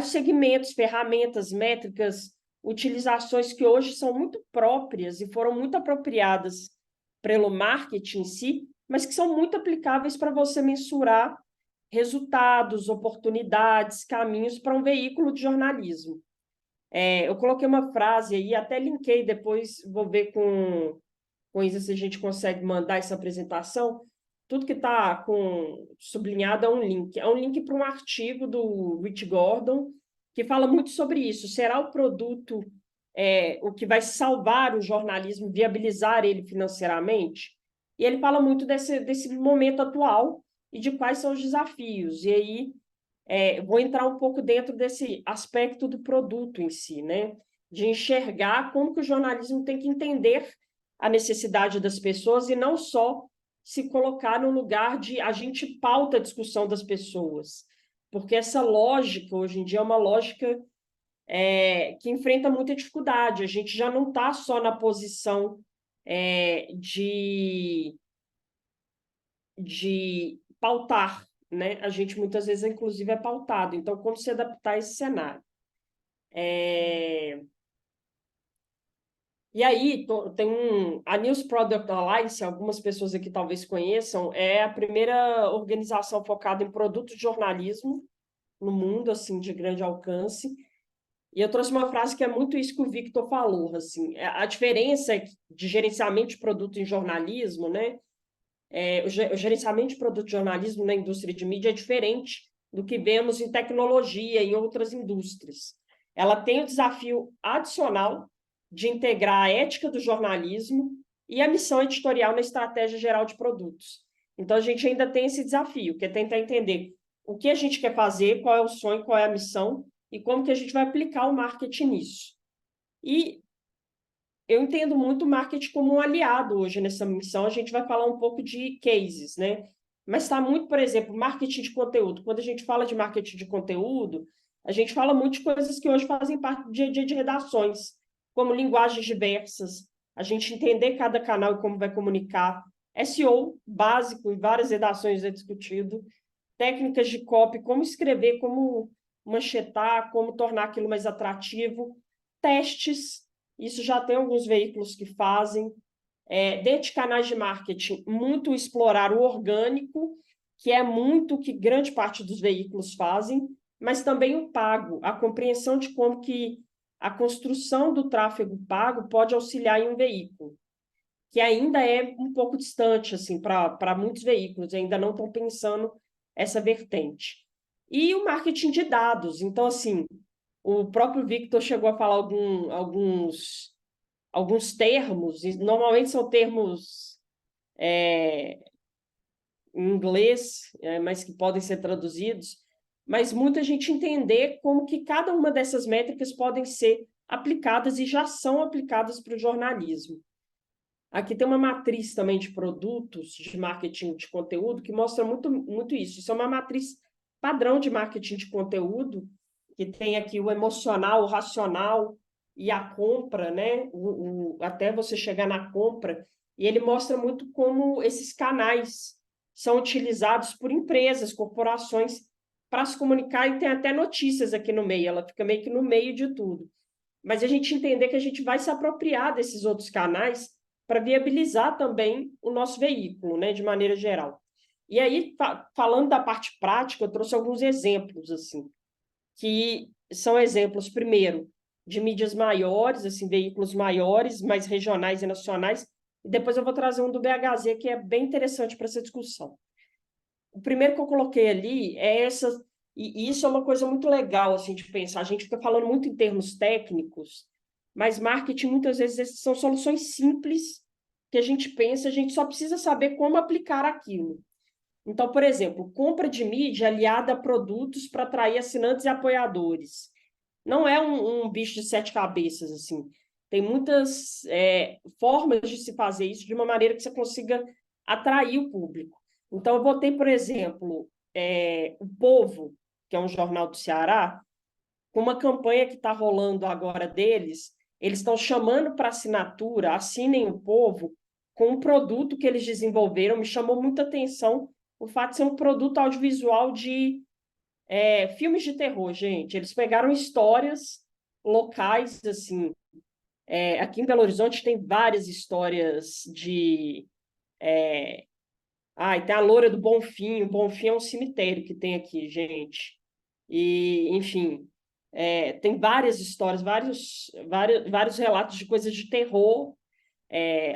segmentos, ferramentas, métricas, utilizações que hoje são muito próprias e foram muito apropriadas pelo marketing em si, mas que são muito aplicáveis para você mensurar resultados, oportunidades, caminhos para um veículo de jornalismo. Eu coloquei uma frase aí, até linkei depois, vou ver com isso se a gente consegue mandar essa apresentação. Tudo que está sublinhado é um link. É um link para um artigo do Rich Gordon, que fala muito sobre isso. Será o produto o que vai salvar o jornalismo, viabilizar ele financeiramente? E ele fala muito desse momento atual e de quais são os desafios. E aí vou entrar um pouco dentro desse aspecto do produto em si, né? De enxergar como que o jornalismo tem que entender a necessidade das pessoas e não só se colocar no lugar de a gente pauta a discussão das pessoas. Porque essa lógica, hoje em dia, é uma lógica que enfrenta muita dificuldade. A gente já não está só na posição de pautar, né? A gente muitas vezes, inclusive, é pautado. Então, como se adaptar a esse cenário? E aí, a News Product Alliance, algumas pessoas aqui talvez conheçam, é a primeira organização focada em produtos de jornalismo no mundo, assim, de grande alcance. E eu trouxe uma frase que é muito isso que o Victor falou, assim, a diferença de gerenciamento de produto em jornalismo, né? O gerenciamento de produto de jornalismo na indústria de mídia é diferente do que vemos em tecnologia, em outras indústrias. Ela tem o desafio adicional de integrar a ética do jornalismo e a missão editorial na estratégia geral de produtos. Então, a gente ainda tem esse desafio, que é tentar entender o que a gente quer fazer, qual é o sonho, qual é a missão e como que a gente vai aplicar o marketing nisso. E eu entendo muito o marketing como um aliado hoje nessa missão. A gente vai falar um pouco de cases, né? Mas está muito, por exemplo, marketing de conteúdo. Quando a gente fala de marketing de conteúdo, a gente fala muito de coisas que hoje fazem parte do dia a dia de redações, como linguagens diversas, a gente entender cada canal e como vai comunicar, SEO básico em várias redações é discutido, técnicas de copy, como escrever, como manchetar, como tornar aquilo mais atrativo, testes, isso já tem alguns veículos que fazem, dentro de canais de marketing, muito explorar o orgânico, que é muito o que grande parte dos veículos fazem, mas também o pago, a compreensão de como que a construção do tráfego pago pode auxiliar em um veículo, que ainda é um pouco distante assim, para muitos veículos, ainda não estão pensando essa vertente. E o marketing de dados. Então, assim, o próprio Victor chegou a falar alguns termos, e normalmente são termos em inglês, mas que podem ser traduzidos, mas muita gente entender como que cada uma dessas métricas podem ser aplicadas e já são aplicadas para o jornalismo. Aqui tem uma matriz também de produtos, de marketing de conteúdo, que mostra muito, muito isso. Isso é uma matriz padrão de marketing de conteúdo, que tem aqui o emocional, o racional e a compra, né? Até você chegar na compra. E ele mostra muito como esses canais são utilizados por empresas, corporações, para se comunicar, e tem até notícias aqui no meio, ela fica meio que no meio de tudo. Mas a gente entender que a gente vai se apropriar desses outros canais para viabilizar também o nosso veículo, né, de maneira geral. E aí, falando da parte prática, eu trouxe alguns exemplos, assim, que são exemplos, primeiro, de mídias maiores, assim, veículos maiores, mais regionais e nacionais, e depois eu vou trazer um do BHZ, que é bem interessante para essa discussão. O primeiro que eu coloquei ali é essa, e isso é uma coisa muito legal, assim, de pensar. A gente fica falando muito em termos técnicos, mas marketing, muitas vezes, são soluções simples que a gente pensa, a gente só precisa saber como aplicar aquilo. Então, por exemplo, compra de mídia aliada a produtos para atrair assinantes e apoiadores. Não é um bicho de sete cabeças, assim. Tem muitas formas de se fazer isso de uma maneira que você consiga atrair o público. Então, eu botei, por exemplo, o Povo, que é um jornal do Ceará, com uma campanha que está rolando agora deles, eles estão chamando para assinatura, assinem o Povo, com um produto que eles desenvolveram. Me chamou muita atenção o fato de ser um produto audiovisual de filmes de terror, gente. Eles pegaram histórias locais, assim. Aqui em Belo Horizonte tem várias histórias de... tem a Loura do Bonfim. O Bonfim é um cemitério que tem aqui, gente. E, enfim, tem várias histórias, vários relatos de coisas de terror,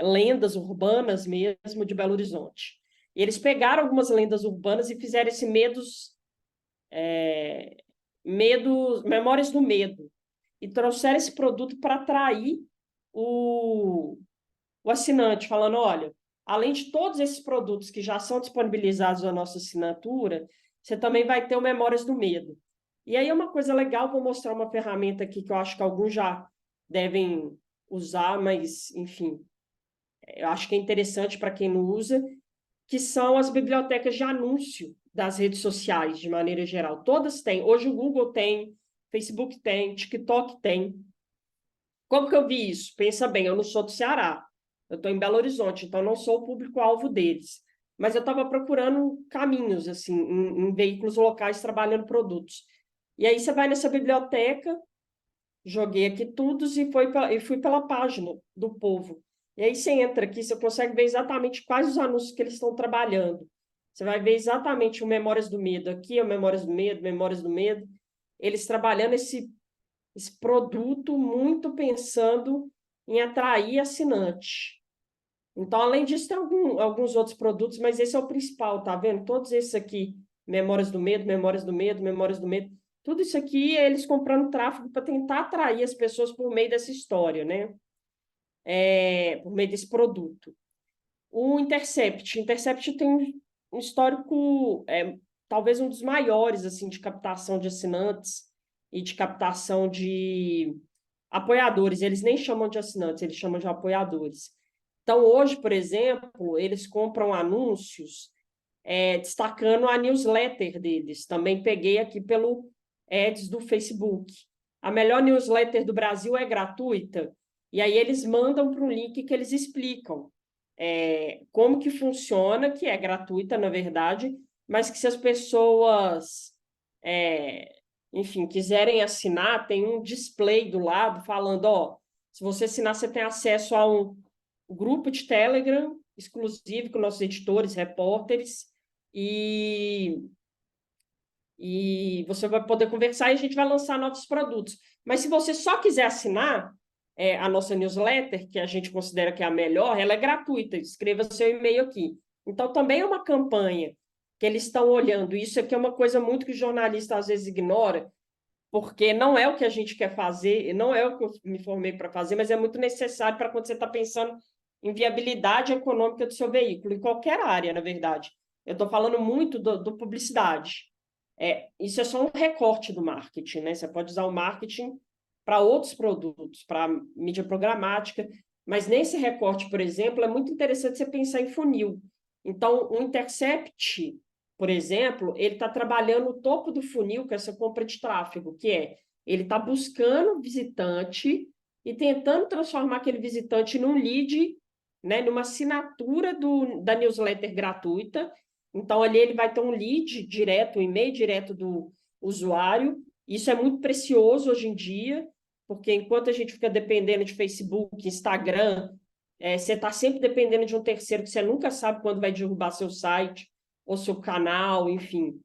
lendas urbanas mesmo de Belo Horizonte. E eles pegaram algumas lendas urbanas e fizeram esse Memórias do Medo, e trouxeram esse produto para atrair o assinante, falando, olha, além de todos esses produtos que já são disponibilizados na nossa assinatura, você também vai ter o Memórias do Medo. E aí é uma coisa legal, vou mostrar uma ferramenta aqui que eu acho que alguns já devem usar, mas, enfim, eu acho que é interessante para quem não usa, que são as bibliotecas de anúncio das redes sociais, de maneira geral. Todas têm. Hoje o Google tem, Facebook tem, TikTok tem. Como que eu vi isso? Pensa bem, eu não sou do Ceará, eu estou em Belo Horizonte, então não sou o público-alvo deles. Mas eu estava procurando caminhos, assim, em veículos locais trabalhando produtos. E aí você vai nessa biblioteca, joguei aqui tudo e fui pela página do Povo. E aí você entra aqui, você consegue ver exatamente quais os anúncios que eles estão trabalhando. Você vai ver exatamente o Memórias do Medo aqui, o Memórias do Medo, Memórias do Medo. Eles trabalhando esse produto muito pensando em atrair assinante. Então, além disso, tem alguns outros produtos, mas esse é o principal, tá vendo? Todos esses aqui, Memórias do Medo, Memórias do Medo, Memórias do Medo, tudo isso aqui é eles comprando tráfego para tentar atrair as pessoas por meio dessa história, né? Por meio desse produto. O Intercept tem um histórico, talvez um dos maiores, assim, de captação de assinantes e de captação de apoiadores. Eles nem chamam de assinantes, eles chamam de apoiadores. Então, hoje, por exemplo, eles compram anúncios destacando a newsletter deles. Também peguei aqui pelo Ads do Facebook. A melhor newsletter do Brasil é gratuita, e aí eles mandam para um link que eles explicam como que funciona, que é gratuita, na verdade, mas que se as pessoas, enfim, quiserem assinar, tem um display do lado falando, ó, se você assinar, você tem acesso a um grupo de Telegram exclusivo com nossos editores, repórteres, e você vai poder conversar e a gente vai lançar novos produtos. Mas se você só quiser assinar a nossa newsletter, que a gente considera que é a melhor, ela é gratuita, escreva seu e-mail aqui. Então, também é uma campanha que eles estão olhando. Isso aqui é uma coisa muito que o jornalista às vezes ignora, porque não é o que a gente quer fazer, não é o que eu me formei para fazer, mas é muito necessário para quando você está pensando em viabilidade econômica do seu veículo, em qualquer área, na verdade. Eu estou falando muito do publicidade. Isso é só um recorte do marketing, né? Você pode usar o marketing para outros produtos, para mídia programática, mas nesse recorte, por exemplo, é muito interessante você pensar em funil. Então, o Intercept, por exemplo, ele está trabalhando o topo do funil, que é essa compra de tráfego, que ele está buscando visitante e tentando transformar aquele visitante num lead, né, numa assinatura da newsletter gratuita. Então, ali ele vai ter um lead direto, um e-mail direto do usuário. Isso é muito precioso hoje em dia, porque enquanto a gente fica dependendo de Facebook, Instagram, você está sempre dependendo de um terceiro que você nunca sabe quando vai derrubar seu site ou se o canal, enfim,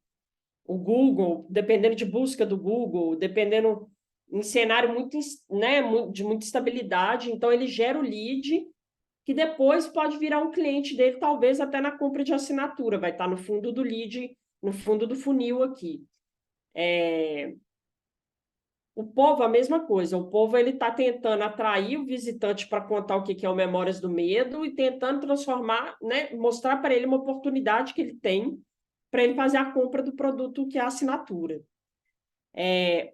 o Google, dependendo de busca do Google, dependendo em cenário muito, né, de muita estabilidade, então ele gera o lead que depois pode virar um cliente dele, talvez até na compra de assinatura, vai estar no fundo do lead, no fundo do funil aqui. O povo, a mesma coisa. O povo ele está tentando atrair o visitante para contar o que é o Memórias do Medo e tentando transformar, né, mostrar para ele uma oportunidade que ele tem para ele fazer a compra do produto que é a assinatura.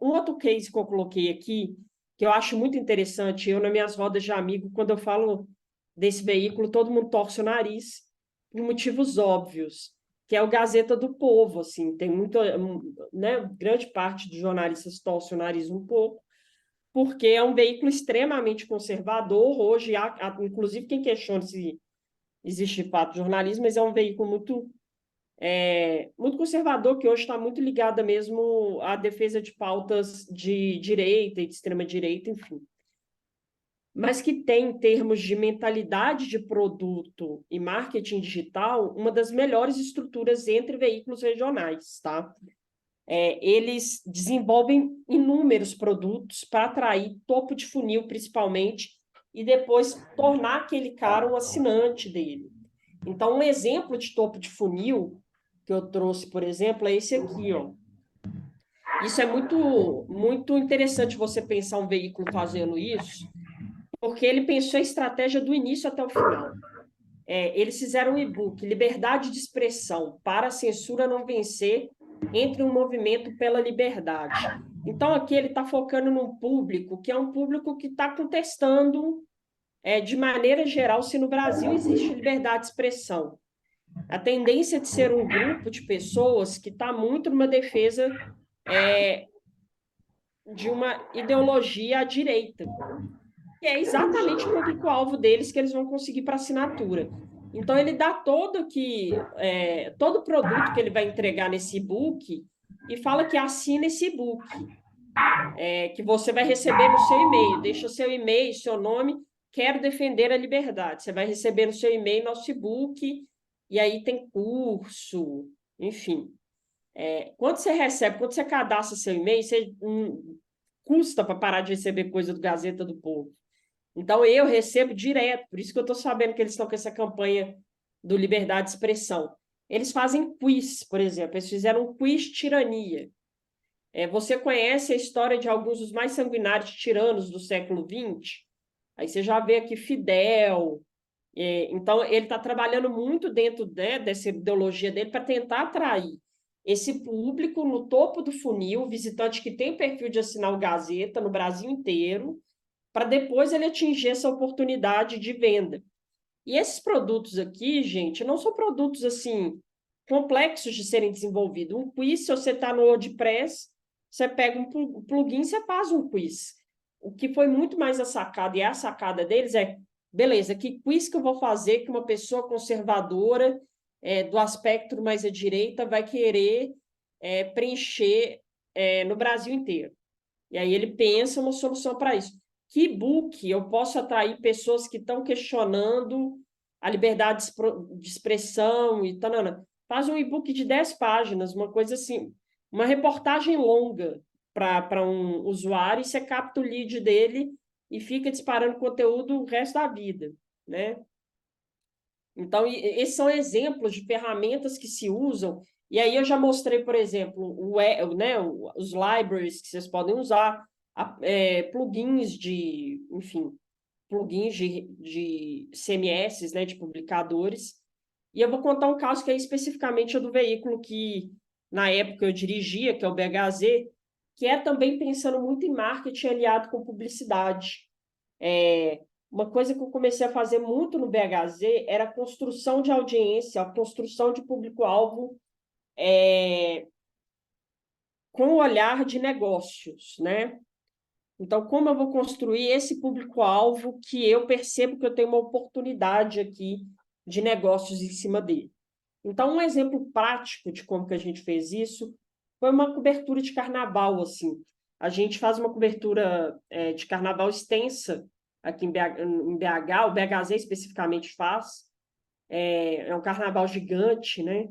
Um outro case que eu coloquei aqui, que eu acho muito interessante, eu nas minhas rodas de amigo, quando eu falo desse veículo, todo mundo torce o nariz, por motivos óbvios, que é o Gazeta do Povo, assim, tem muita, né, grande parte dos jornalistas torce o nariz um pouco, porque é um veículo extremamente conservador, hoje, inclusive quem questiona se existe de fato jornalismo, mas é um veículo muito conservador, que hoje está muito ligada mesmo à defesa de pautas de direita e de extrema-direita, enfim. Mas que tem, em termos de mentalidade de produto e marketing digital, uma das melhores estruturas entre veículos regionais, tá? Eles desenvolvem inúmeros produtos para atrair topo de funil, principalmente, e depois tornar aquele cara um assinante dele. Então, um exemplo de topo de funil que eu trouxe, por exemplo, é esse aqui, ó. Isso é muito interessante você pensar um veículo fazendo isso, porque ele pensou a estratégia do início até o final. Eles fizeram um e-book, Liberdade de Expressão, para a censura não vencer, entre um movimento pela liberdade. Então, aqui ele está focando num público que é um público que está contestando, de maneira geral, se no Brasil existe liberdade de expressão. A tendência de ser um grupo de pessoas que está muito numa defesa de uma ideologia à direita, que é exatamente o público-alvo deles que eles vão conseguir para assinatura. Então, ele dá todo produto que ele vai entregar nesse e-book e fala que assina esse e-book, que você vai receber no seu e-mail. Deixa o seu e-mail, seu nome, quero defender a liberdade. Você vai receber no seu e-mail nosso e-book, e aí tem curso, enfim. Quando você cadastra seu e-mail, você custa para parar de receber coisa do Gazeta do Povo. Então, eu recebo direto, por isso que eu estou sabendo que eles estão com essa campanha do Liberdade de Expressão. Eles fazem quiz, por exemplo, eles fizeram um quiz tirania. Você conhece a história de alguns dos mais sanguinários tiranos do século XX? Aí você já vê aqui Fidel. Então, ele está trabalhando muito dentro, né, dessa ideologia dele para tentar atrair esse público no topo do funil, visitante que tem perfil de assinar o Gazeta no Brasil inteiro, para depois ele atingir essa oportunidade de venda. E esses produtos aqui, gente, não são produtos assim complexos de serem desenvolvidos. Um quiz, se você está no WordPress, você pega um plugin e você faz um quiz. O que foi muito mais a sacada, e a sacada deles beleza, que quiz que eu vou fazer que uma pessoa conservadora, do aspecto mais à direita, vai querer preencher no Brasil inteiro. E aí ele pensa uma solução para isso. Que e-book eu posso atrair pessoas que estão questionando a liberdade de expressão e tal. Faz um e-book de 10 páginas, uma coisa assim, uma reportagem longa para um usuário, e você capta o lead dele e fica disparando conteúdo o resto da vida, né? Então, esses são exemplos de ferramentas que se usam. E aí eu já mostrei, por exemplo, os libraries que vocês podem usar, plugins plugins de CMS, né, de publicadores. E eu vou contar um caso que é especificamente do veículo que, na época, eu dirigia, que é o BHZ, que é também pensando muito em marketing aliado com publicidade. Uma coisa que eu comecei a fazer muito no BHZ era a construção de audiência, a construção de público-alvo com o olhar de negócios, né? Então, como eu vou construir esse público-alvo que eu percebo que eu tenho uma oportunidade aqui de negócios em cima dele? Então, um exemplo prático de como que a gente fez isso foi uma cobertura de carnaval, assim. A gente faz uma cobertura de carnaval extensa aqui em BH, o BHZ especificamente faz. É um carnaval gigante, né?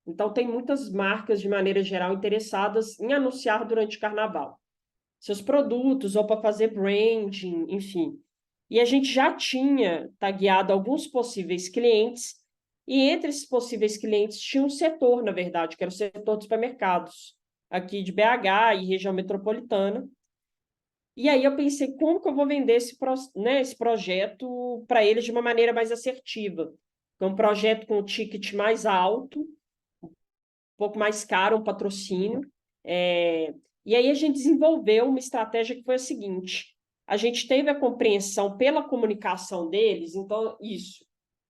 Então, tem muitas marcas, de maneira geral, interessadas em anunciar durante o carnaval seus produtos ou para fazer branding, enfim. E a gente já tinha tagueado alguns possíveis clientes, e entre esses possíveis clientes tinha um setor, na verdade, que era o setor de supermercados, aqui de BH e região metropolitana. E aí eu pensei, como que eu vou vender esse projeto para eles de uma maneira mais assertiva? É um projeto com um ticket mais alto, um pouco mais caro, um patrocínio. E aí a gente desenvolveu uma estratégia que foi a seguinte: a gente teve a compreensão pela comunicação deles, então isso,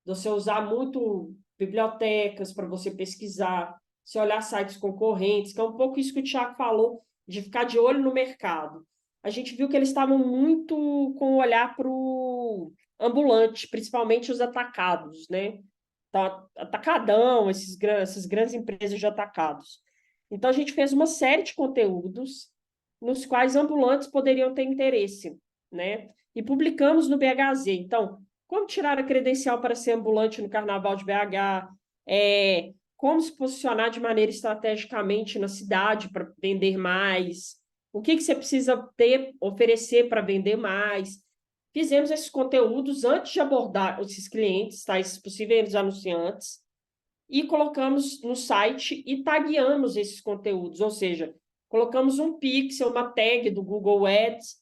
você usar muito bibliotecas para você pesquisar, você olhar sites concorrentes, que é um pouco isso que o Thiago falou, de ficar de olho no mercado. A gente viu que eles estavam muito com o olhar para o ambulante, principalmente os atacados, né? Então, atacadão, essas grandes empresas de atacados. Então, a gente fez uma série de conteúdos nos quais ambulantes poderiam ter interesse, né? E publicamos no BHZ. Então, como tirar a credencial para ser ambulante no Carnaval de BH? Como se posicionar de maneira estrategicamente na cidade para vender mais? O que você precisa oferecer para vender mais? Fizemos esses conteúdos antes de abordar esses clientes, tá? Esses possíveis anunciantes, e colocamos no site e tagueamos esses conteúdos, ou seja, colocamos um pixel, uma tag do Google Ads,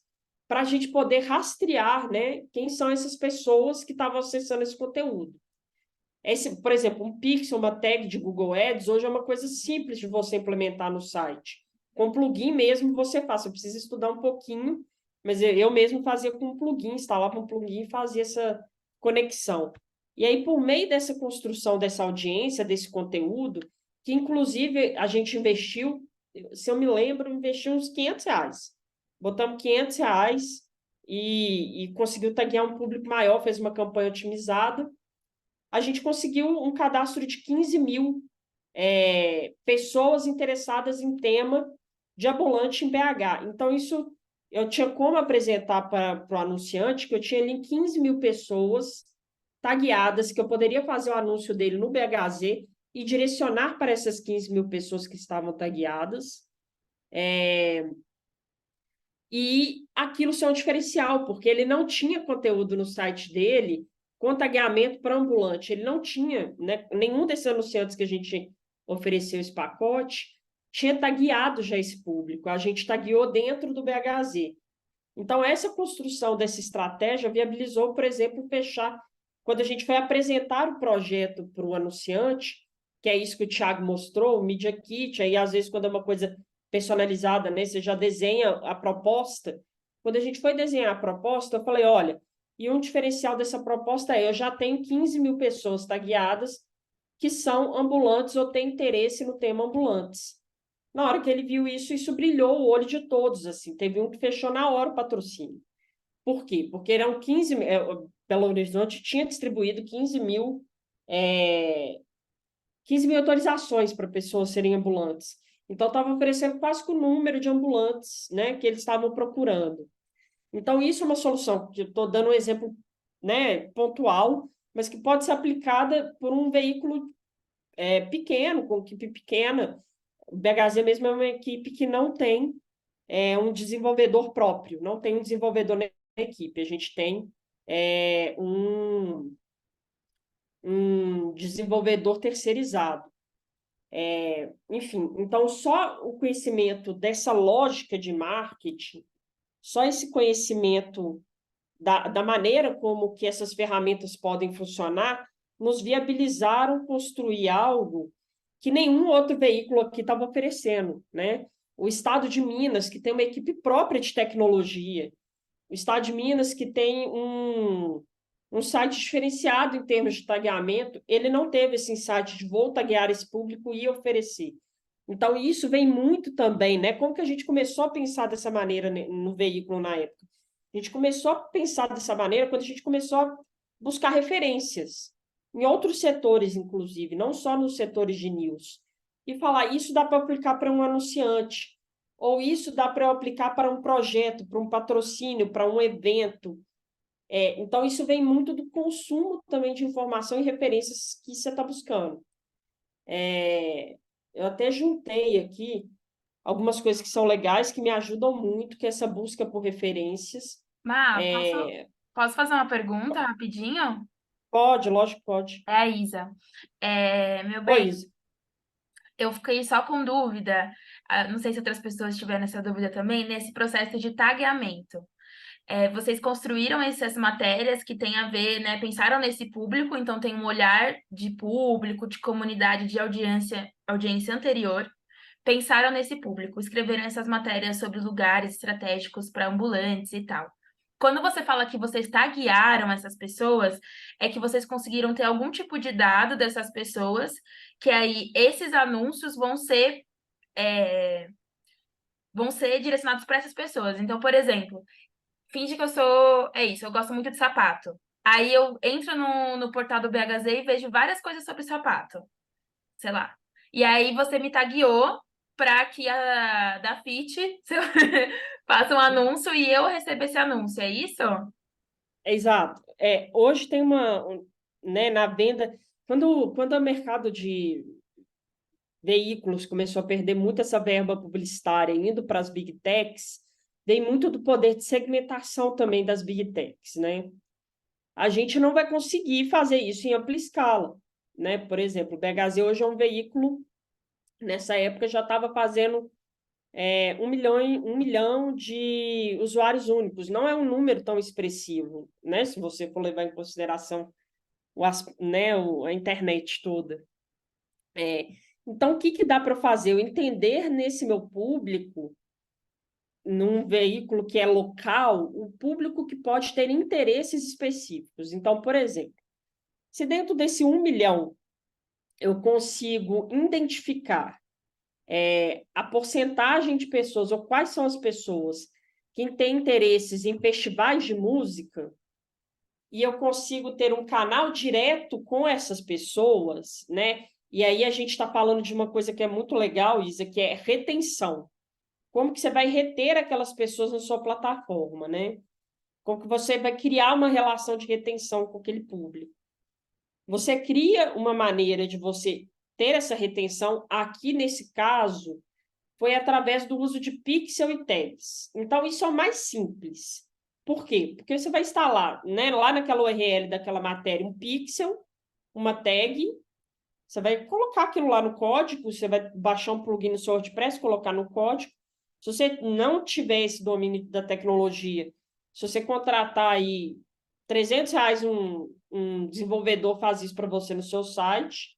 para a gente poder rastrear, né, quem são essas pessoas que estavam acessando esse conteúdo. Por exemplo, um pixel, uma tag de Google Ads, hoje é uma coisa simples de você implementar no site. Com plugin mesmo você faz, você precisa estudar um pouquinho, mas eu mesmo fazia com um plugin, instalava um plugin e fazia essa conexão. E aí, por meio dessa construção dessa audiência, desse conteúdo, que inclusive a gente investiu, se eu me lembro, investiu uns R$ 500. Botamos R$ 500 e conseguiu taguear um público maior, fez uma campanha otimizada. A gente conseguiu um cadastro de 15 mil pessoas interessadas em tema de ambulante em BH. Então, isso eu tinha como apresentar para o anunciante que eu tinha ali 15 mil pessoas tagueadas, que eu poderia fazer o anúncio dele no BHZ e direcionar para essas 15 mil pessoas que estavam tagueadas. E aquilo ser um diferencial, porque ele não tinha conteúdo no site dele com tagueamento para ambulante. Ele não tinha, né? Nenhum desses anunciantes que a gente ofereceu esse pacote tinha tagueado já esse público. A gente tagueou dentro do BHZ. Então, essa construção dessa estratégia viabilizou, por exemplo, fechar. Quando a gente foi apresentar o projeto para o anunciante, que é isso que o Thiago mostrou, o Media Kit, aí às vezes quando é uma coisa personalizada, né, você já desenha a proposta. Quando a gente foi desenhar a proposta, eu falei, olha, e um diferencial dessa proposta eu já tenho 15 mil pessoas tagueadas que são ambulantes ou têm interesse no tema ambulantes. Na hora que ele viu isso, isso brilhou o olho de todos, assim. Teve um que fechou na hora o patrocínio. Por quê? Porque eram 15 mil, Belo Horizonte tinha distribuído 15 mil autorizações para pessoas serem ambulantes. Então, estava oferecendo quase que o número de ambulantes, né, que eles estavam procurando. Então, isso é uma solução, que eu estou dando um exemplo, né, pontual, mas que pode ser aplicada por um veículo pequeno, com equipe pequena. O BHZ mesmo é uma equipe que não tem um desenvolvedor próprio, não tem um desenvolvedor na equipe. A gente tem um desenvolvedor terceirizado. Enfim, então só o conhecimento dessa lógica de marketing, só esse conhecimento da maneira como que essas ferramentas podem funcionar, nos viabilizaram construir algo que nenhum outro veículo aqui estava oferecendo, né? O Estado de Minas, que tem uma equipe própria de tecnologia, o Estado de Minas, que tem um site diferenciado em termos de tagueamento, ele não teve esse insight de vou taguear esse público e oferecer. Então, isso vem muito também, né? Como que a gente começou a pensar dessa maneira no veículo na época? A gente começou a pensar dessa maneira quando a gente começou a buscar referências em outros setores, inclusive, não só nos setores de news, e falar, isso dá para aplicar para um anunciante, ou isso dá para eu aplicar para um projeto, para um patrocínio, para um evento. Então, isso vem muito do consumo também de informação e referências que você está buscando. Eu até juntei aqui algumas coisas que são legais, que me ajudam muito, que é essa busca por referências. Má, É, posso fazer uma pergunta rapidinho? Pode, lógico que pode. É a Isa. Meu bem, Oi, Isa. eu fiquei só com dúvida, não sei se outras pessoas tiveram essa dúvida também, nesse processo de tagueamento. Vocês construíram essas matérias que têm a ver, né? Pensaram nesse público, então tem um olhar de público, de comunidade, de audiência anterior. Pensaram nesse público, escreveram essas matérias sobre lugares estratégicos para ambulantes e tal. Quando você fala que vocês taguearam essas pessoas, é que vocês conseguiram ter algum tipo de dado dessas pessoas, que aí esses anúncios é, vão ser direcionados para essas pessoas. Então, por exemplo, finge que eu sou. É isso, eu gosto muito de sapato. Aí eu entro no portal do BHZ e vejo várias coisas sobre sapato, sei lá. E aí você me tagueou para que a da Fit sei lá, faça um anúncio e eu receba esse anúncio, é isso? Exato. Hoje tem né, na venda, quando o mercado de veículos começou a perder muito essa verba publicitária, indo para as big techs, vem muito do poder de segmentação também das big techs, né? A gente não vai conseguir fazer isso em ampla escala, né? Por exemplo, o BHZ hoje é um veículo, nessa época já estava fazendo 1 milhão de usuários únicos. Não é um número tão expressivo, né? Se você for levar em consideração né, a internet toda. Então, o que dá para fazer? Eu entender nesse meu público, num veículo que é local, o público que pode ter interesses específicos. Então, por exemplo, se dentro desse 1 milhão eu consigo identificar a porcentagem de pessoas, ou quais são as pessoas que têm interesses em festivais de música, e eu consigo ter um canal direto com essas pessoas, né? E aí a gente está falando de uma coisa que é muito legal, Isa, que é retenção. Como que você vai reter aquelas pessoas na sua plataforma, né? Como que você vai criar uma relação de retenção com aquele público? Você cria uma maneira de você ter essa retenção, aqui nesse caso, foi através do uso de pixel e tags. Então, isso é o mais simples. Por quê? Porque você vai instalar, né, lá naquela URL daquela matéria um pixel, uma tag, você vai colocar aquilo lá no código, você vai baixar um plugin no seu WordPress, colocar no código. Se você não tiver esse domínio da tecnologia, se você contratar aí R$ 300 um desenvolvedor faz isso para você no seu site,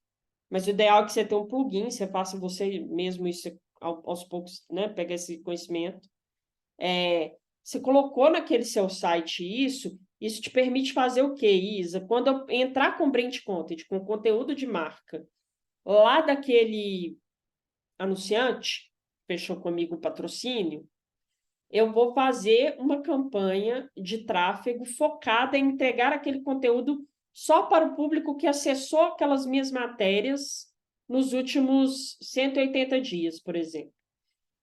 mas o ideal é que você tenha um plugin, você faça você mesmo isso aos poucos, né? Pega esse conhecimento. Você colocou naquele seu site isso te permite fazer o quê, Isa? Quando eu entrar com brand content, com conteúdo de marca, lá daquele anunciante, fechou comigo o patrocínio, eu vou fazer uma campanha de tráfego focada em entregar aquele conteúdo só para o público que acessou aquelas minhas matérias nos últimos 180 dias, por exemplo.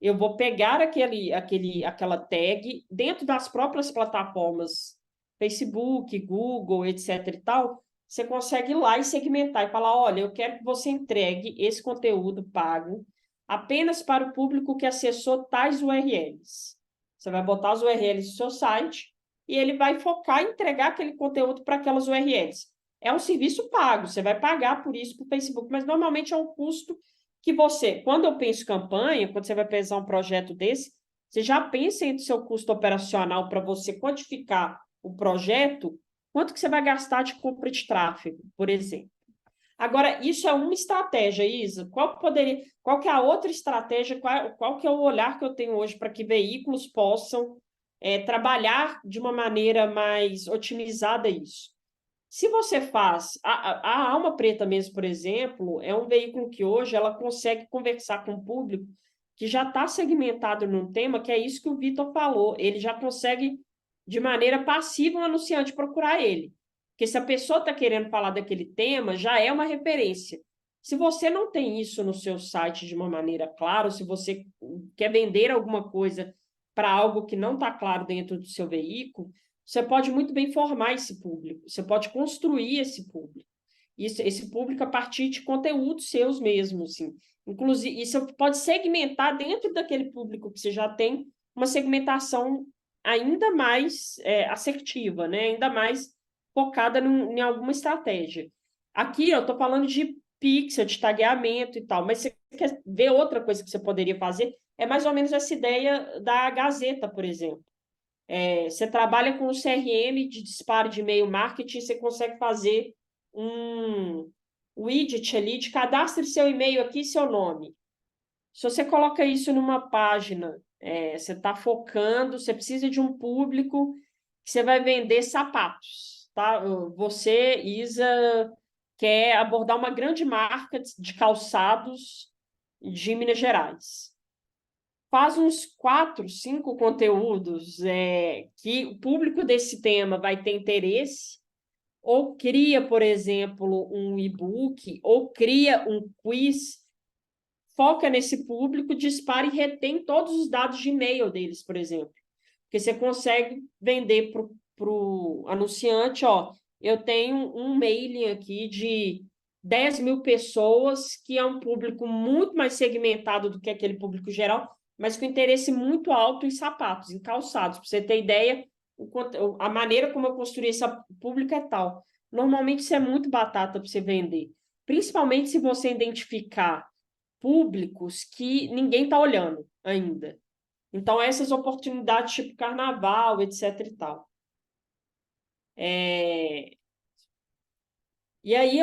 Eu vou pegar aquela tag dentro das próprias plataformas, Facebook, Google, etc. e tal, você consegue ir lá e segmentar e falar, olha, eu quero que você entregue esse conteúdo pago apenas para o público que acessou tais URLs. Você vai botar as URLs do seu site e ele vai focar em entregar aquele conteúdo para aquelas URLs. É um serviço pago, você vai pagar por isso para o Facebook, mas normalmente é um custo que você, quando eu penso campanha, quando você vai pensar um projeto desse, você já pensa entre o seu custo operacional para você quantificar o projeto, quanto que você vai gastar de compra de tráfego, por exemplo. Agora, isso é uma estratégia, Isa. Qual que é a outra estratégia? Qual que é o olhar que eu tenho hoje para que veículos possam trabalhar de uma maneira mais otimizada isso? Se você faz... A Alma Preta mesmo, por exemplo, é um veículo que hoje ela consegue conversar com o público que já está segmentado num tema, que é isso que o Vitor falou. Ele já consegue, de maneira passiva, um anunciante procurar ele. Porque se a pessoa está querendo falar daquele tema, já é uma referência. Se você não tem isso no seu site de uma maneira clara, ou se você quer vender alguma coisa para algo que não está claro dentro do seu veículo, você pode muito bem formar esse público, você pode construir esse público. esse público a partir de conteúdos seus mesmos, assim. Inclusive, isso pode segmentar dentro daquele público que você já tem uma segmentação ainda mais assertiva, né? Ainda mais focada em alguma estratégia. Aqui eu estou falando de pixel, de tagueamento e tal, mas você quer ver outra coisa que você poderia fazer? É mais ou menos essa ideia da Gazeta, por exemplo. Você trabalha com o CRM de disparo de e-mail marketing, você consegue fazer um widget ali de cadastre seu e-mail aqui, seu nome. Se você coloca isso numa página, você está focando, você precisa de um público que você vai vender sapatos, tá? Você, Isa, quer abordar uma grande marca de calçados de Minas Gerais. Faz uns 4, 5 conteúdos que o público desse tema vai ter interesse, ou cria, por exemplo, um e-book, ou cria um quiz, foca nesse público, dispara e retém todos os dados de e-mail deles, por exemplo. Porque você consegue vender para o anunciante, ó, eu tenho um mailing aqui de 10 mil pessoas, que é um público muito mais segmentado do que aquele público geral, mas com interesse muito alto em sapatos, em calçados. Para você ter ideia, a maneira como eu construí esse público é tal. Normalmente isso é muito batata para você vender. Principalmente se você identificar públicos que ninguém está olhando ainda. Então, essas oportunidades, tipo carnaval, etc. e tal. E aí,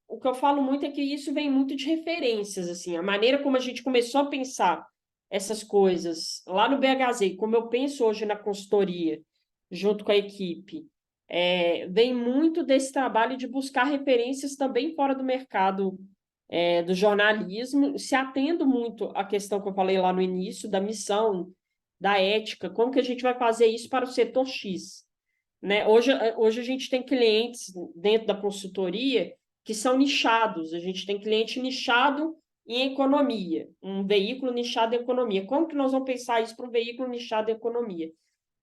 o que eu falo muito é que isso vem muito de referências, assim, a maneira como a gente começou a pensar essas coisas lá no BHZ, e como eu penso hoje na consultoria, junto com a equipe, vem muito desse trabalho de buscar referências também fora do mercado do jornalismo, se atendo muito à questão que eu falei lá no início, da missão, da ética, como que a gente vai fazer isso para o setor X, né? Hoje a gente tem clientes dentro da consultoria que são nichados, a gente tem cliente nichado em economia, um veículo nichado em economia. Como que nós vamos pensar isso para um veículo nichado em economia?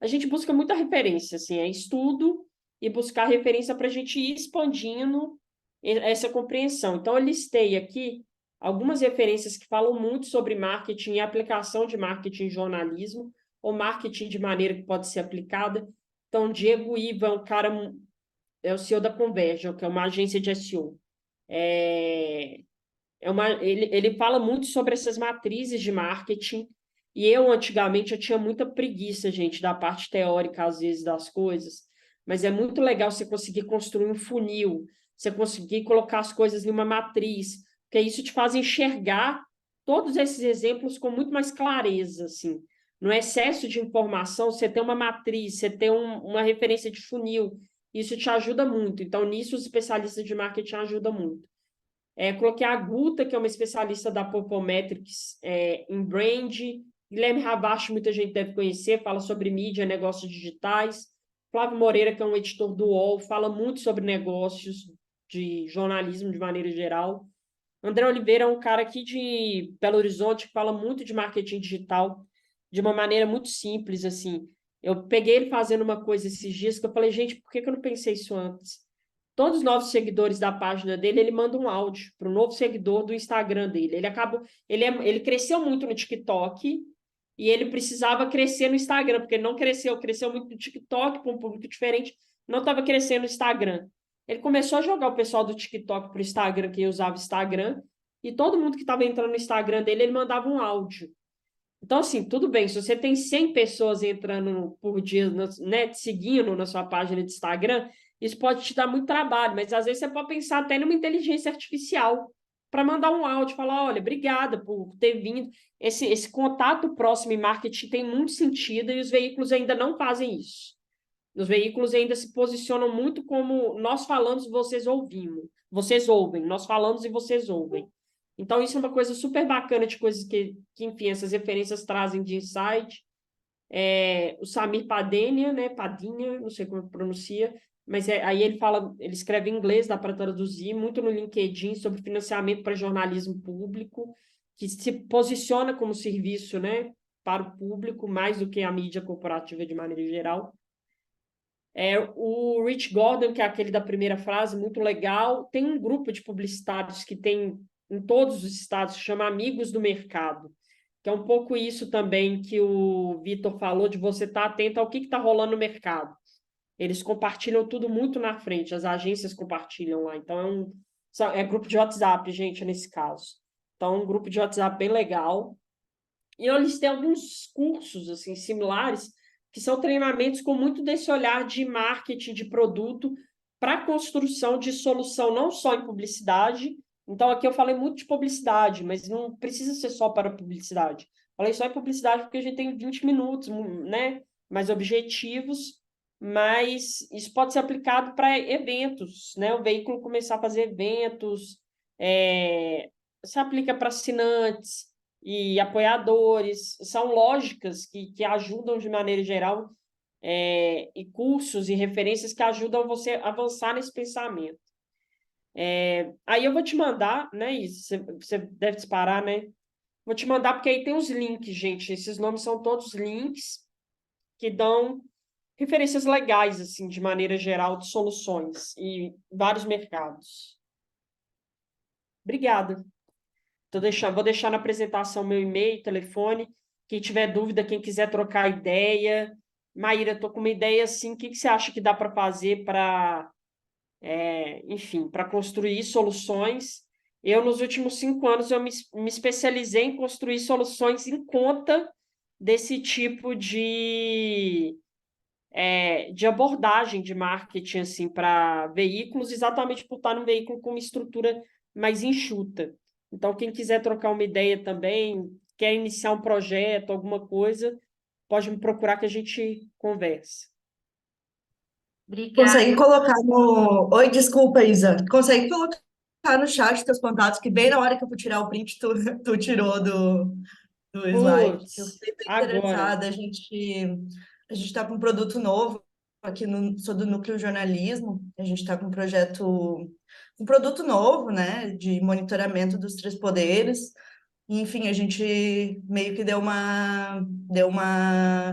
A gente busca muita referência, assim, estudo e buscar referência para a gente ir expandindo essa compreensão. Então, eu listei aqui algumas referências que falam muito sobre marketing e aplicação de marketing em jornalismo, ou marketing de maneira que pode ser aplicada. Então, Diego Iva é um cara, é o CEO da Conversion, que é uma agência de SEO. Ele fala muito sobre essas matrizes de marketing, e antigamente, eu tinha muita preguiça, gente, da parte teórica, às vezes, das coisas, mas é muito legal você conseguir construir um funil, você conseguir colocar as coisas em uma matriz, porque isso te faz enxergar todos esses exemplos com muito mais clareza, assim. No excesso de informação, você tem uma matriz, você tem uma referência de funil, isso te ajuda muito. Então, nisso, os especialistas de marketing ajudam muito. Coloquei a Guta, que é uma especialista da Popometrics em brand. Guilherme Ravache, muita gente deve conhecer, fala sobre mídia, negócios digitais. Flávio Moreira, que é um editor do UOL, fala muito sobre negócios, de jornalismo de maneira geral. André Oliveira é um cara aqui de Belo Horizonte que fala muito de marketing digital de uma maneira muito simples, assim. Eu peguei ele fazendo uma coisa esses dias que eu falei, gente, por que eu não pensei isso antes? Todos os novos seguidores da página dele, ele manda um áudio para o novo seguidor do Instagram dele. Ele cresceu muito no TikTok e ele precisava crescer no Instagram, porque ele não cresceu muito no TikTok para um público diferente, não estava crescendo no Instagram. Ele começou a jogar o pessoal do TikTok para o Instagram, que usava o Instagram, e todo mundo que estava entrando no Instagram dele, ele mandava um áudio. Então, assim, tudo bem, se você tem 100 pessoas entrando por dia, né, te seguindo na sua página de Instagram, isso pode te dar muito trabalho, mas às vezes você pode pensar até numa inteligência artificial para mandar um áudio, falar, olha, obrigada por ter vindo. Esse contato próximo em marketing tem muito sentido e os veículos ainda não fazem isso. Os veículos ainda se posicionam muito como nós falamos, vocês ouvimos. Vocês ouvem, nós falamos e vocês ouvem. Então, isso é uma coisa super bacana de coisas que enfim, essas referências trazem de insight. O Samir Padenia, né? Padinha, não sei como pronuncia, mas aí ele fala, ele escreve em inglês, dá para traduzir, muito no LinkedIn, sobre financiamento para jornalismo público, que se posiciona como serviço, né, para o público, mais do que a mídia corporativa de maneira geral. O Rich Gordon, que é aquele da primeira frase, muito legal. Tem um grupo de publicitários que tem em todos os estados, que chama Amigos do Mercado, que é um pouco isso também que o Vitor falou, de você estar atento ao que está rolando no mercado. Eles compartilham tudo muito na frente, as agências compartilham lá. Então, é grupo de WhatsApp, gente, nesse caso. Então, um grupo de WhatsApp bem legal. E eles têm alguns cursos assim similares, que são treinamentos com muito desse olhar de marketing de produto para a construção de solução, não só em publicidade. Então, aqui eu falei muito de publicidade, mas não precisa ser só para publicidade. Falei só em publicidade porque a gente tem 20 minutos, né? Mais objetivos, mas isso pode ser aplicado para eventos, né? O veículo começar a fazer eventos, se aplica para assinantes e apoiadores, são lógicas que ajudam de maneira geral, e cursos e referências que ajudam você a avançar nesse pensamento. Aí eu vou te mandar, né? Isso você deve disparar, né? Vou te mandar, porque aí tem os links, gente. Esses nomes são todos links que dão referências legais, assim, de maneira geral, de soluções e vários mercados. Obrigada. Vou deixar na apresentação meu e-mail, telefone. Quem tiver dúvida, quem quiser trocar ideia. Maíra, estou com uma ideia assim. O que você acha que dá para fazer para, enfim, para construir soluções? Eu, nos últimos 5 anos, me especializei em construir soluções em conta desse tipo de abordagem de marketing assim, para veículos, exatamente por estar num veículo com uma estrutura mais enxuta. Então, quem quiser trocar uma ideia também, quer iniciar um projeto, alguma coisa, pode me procurar que a gente converse. Obrigada. Consegue colocar no. Oi, desculpa, Isa. Consegue colocar no chat teus contatos, que bem na hora que eu fui tirar o print, tu tirou do slide. Eu Putz, fiquei bem agora. interessada. A gente está com um produto novo aqui no. Sou do Núcleo Jornalismo. A gente está com um produto novo, né, de monitoramento dos três poderes. Enfim, a gente meio que deu uma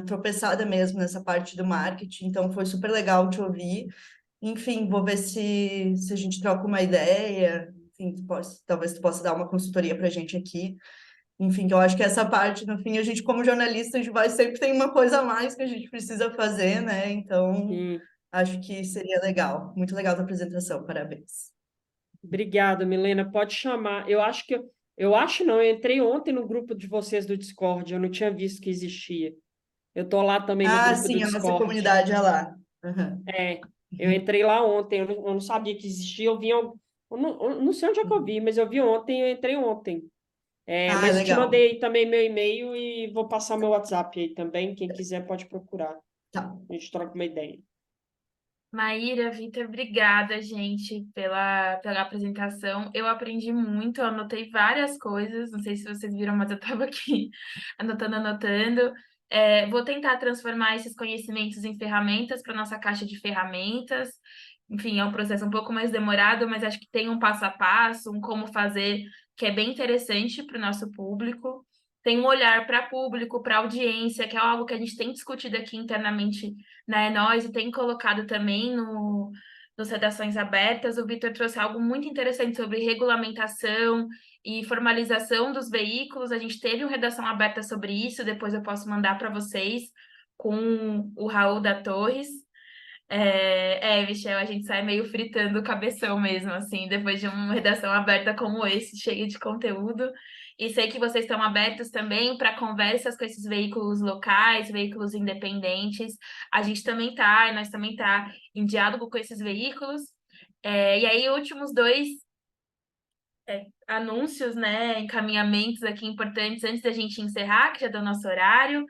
tropeçada mesmo nessa parte do marketing, então foi super legal te ouvir. Enfim, vou ver se a gente troca uma ideia. Enfim, talvez tu possa dar uma consultoria para a gente aqui. Enfim, que eu acho que essa parte, no fim, a gente, como jornalista, a gente vai sempre tem uma coisa a mais que a gente precisa fazer, né? Então, Sim. acho que seria legal. Muito legal a tua apresentação, parabéns. Obrigada, Milena. Pode chamar. Eu acho não, eu entrei ontem no grupo de vocês do Discord, eu não tinha visto que existia. Eu estou lá também no Ah, grupo do sim, a nossa Discord. comunidade é lá. Aham. Eu entrei lá ontem, eu não sabia que existia, eu não sei onde é que eu vi, mas eu vi ontem, eu entrei ontem. Ah, Mas te legal. mandei também meu e-mail e vou passar meu WhatsApp aí também, quem quiser pode procurar. Tá. A gente troca uma ideia. Maíra, Vitor, obrigada, gente, pela apresentação. Eu aprendi muito, eu anotei várias coisas, não sei se vocês viram, mas eu estava aqui anotando. Vou tentar transformar esses conhecimentos em ferramentas para nossa caixa de ferramentas. Enfim, é um processo um pouco mais demorado, mas acho que tem um passo a passo, um como fazer, que é bem interessante para o nosso público. Tem um olhar para público, para audiência, que é algo que a gente tem discutido aqui internamente na Nós e tem colocado também nos Redações Abertas. O Vitor trouxe algo muito interessante sobre regulamentação e formalização dos veículos. A gente teve uma redação aberta sobre isso, depois eu posso mandar para vocês com o Raul da Torres. Michel, a gente sai meio fritando o cabeção mesmo, assim, depois de uma redação aberta como esse, cheia de conteúdo. E sei que vocês estão abertos também para conversas com esses veículos locais, veículos independentes. A gente também tá, nós também tá em diálogo com esses veículos. E aí, últimos dois anúncios, né, encaminhamentos aqui importantes antes da gente encerrar, que já deu nosso horário.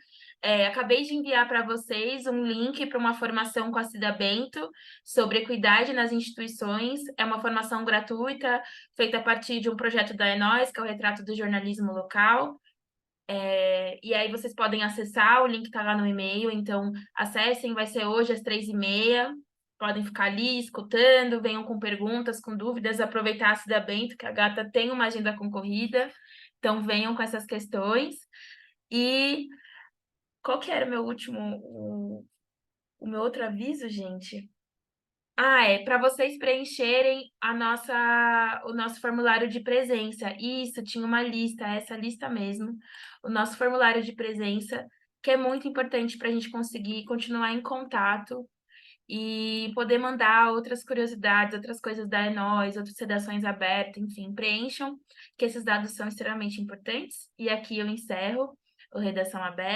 Acabei de enviar para vocês um link para uma formação com a Cida Bento sobre equidade nas instituições. É uma formação gratuita, feita a partir de um projeto da Enós, que é o Retrato do Jornalismo Local. E aí vocês podem acessar, o link está lá no e-mail, então acessem, vai ser hoje às 3h30. Podem ficar ali escutando, venham com perguntas, com dúvidas, aproveitar a Cida Bento, que a gata tem uma agenda concorrida, então venham com essas questões. E qual que era o meu último O meu outro aviso, gente. É para vocês preencherem o nosso formulário de presença. Isso, tinha uma lista, essa lista mesmo. O nosso formulário de presença, que é muito importante para a gente conseguir continuar em contato e poder mandar outras curiosidades, outras coisas da Enóis, outras redações abertas, enfim, preencham, que esses dados são extremamente importantes. E aqui eu encerro o Redação Aberta.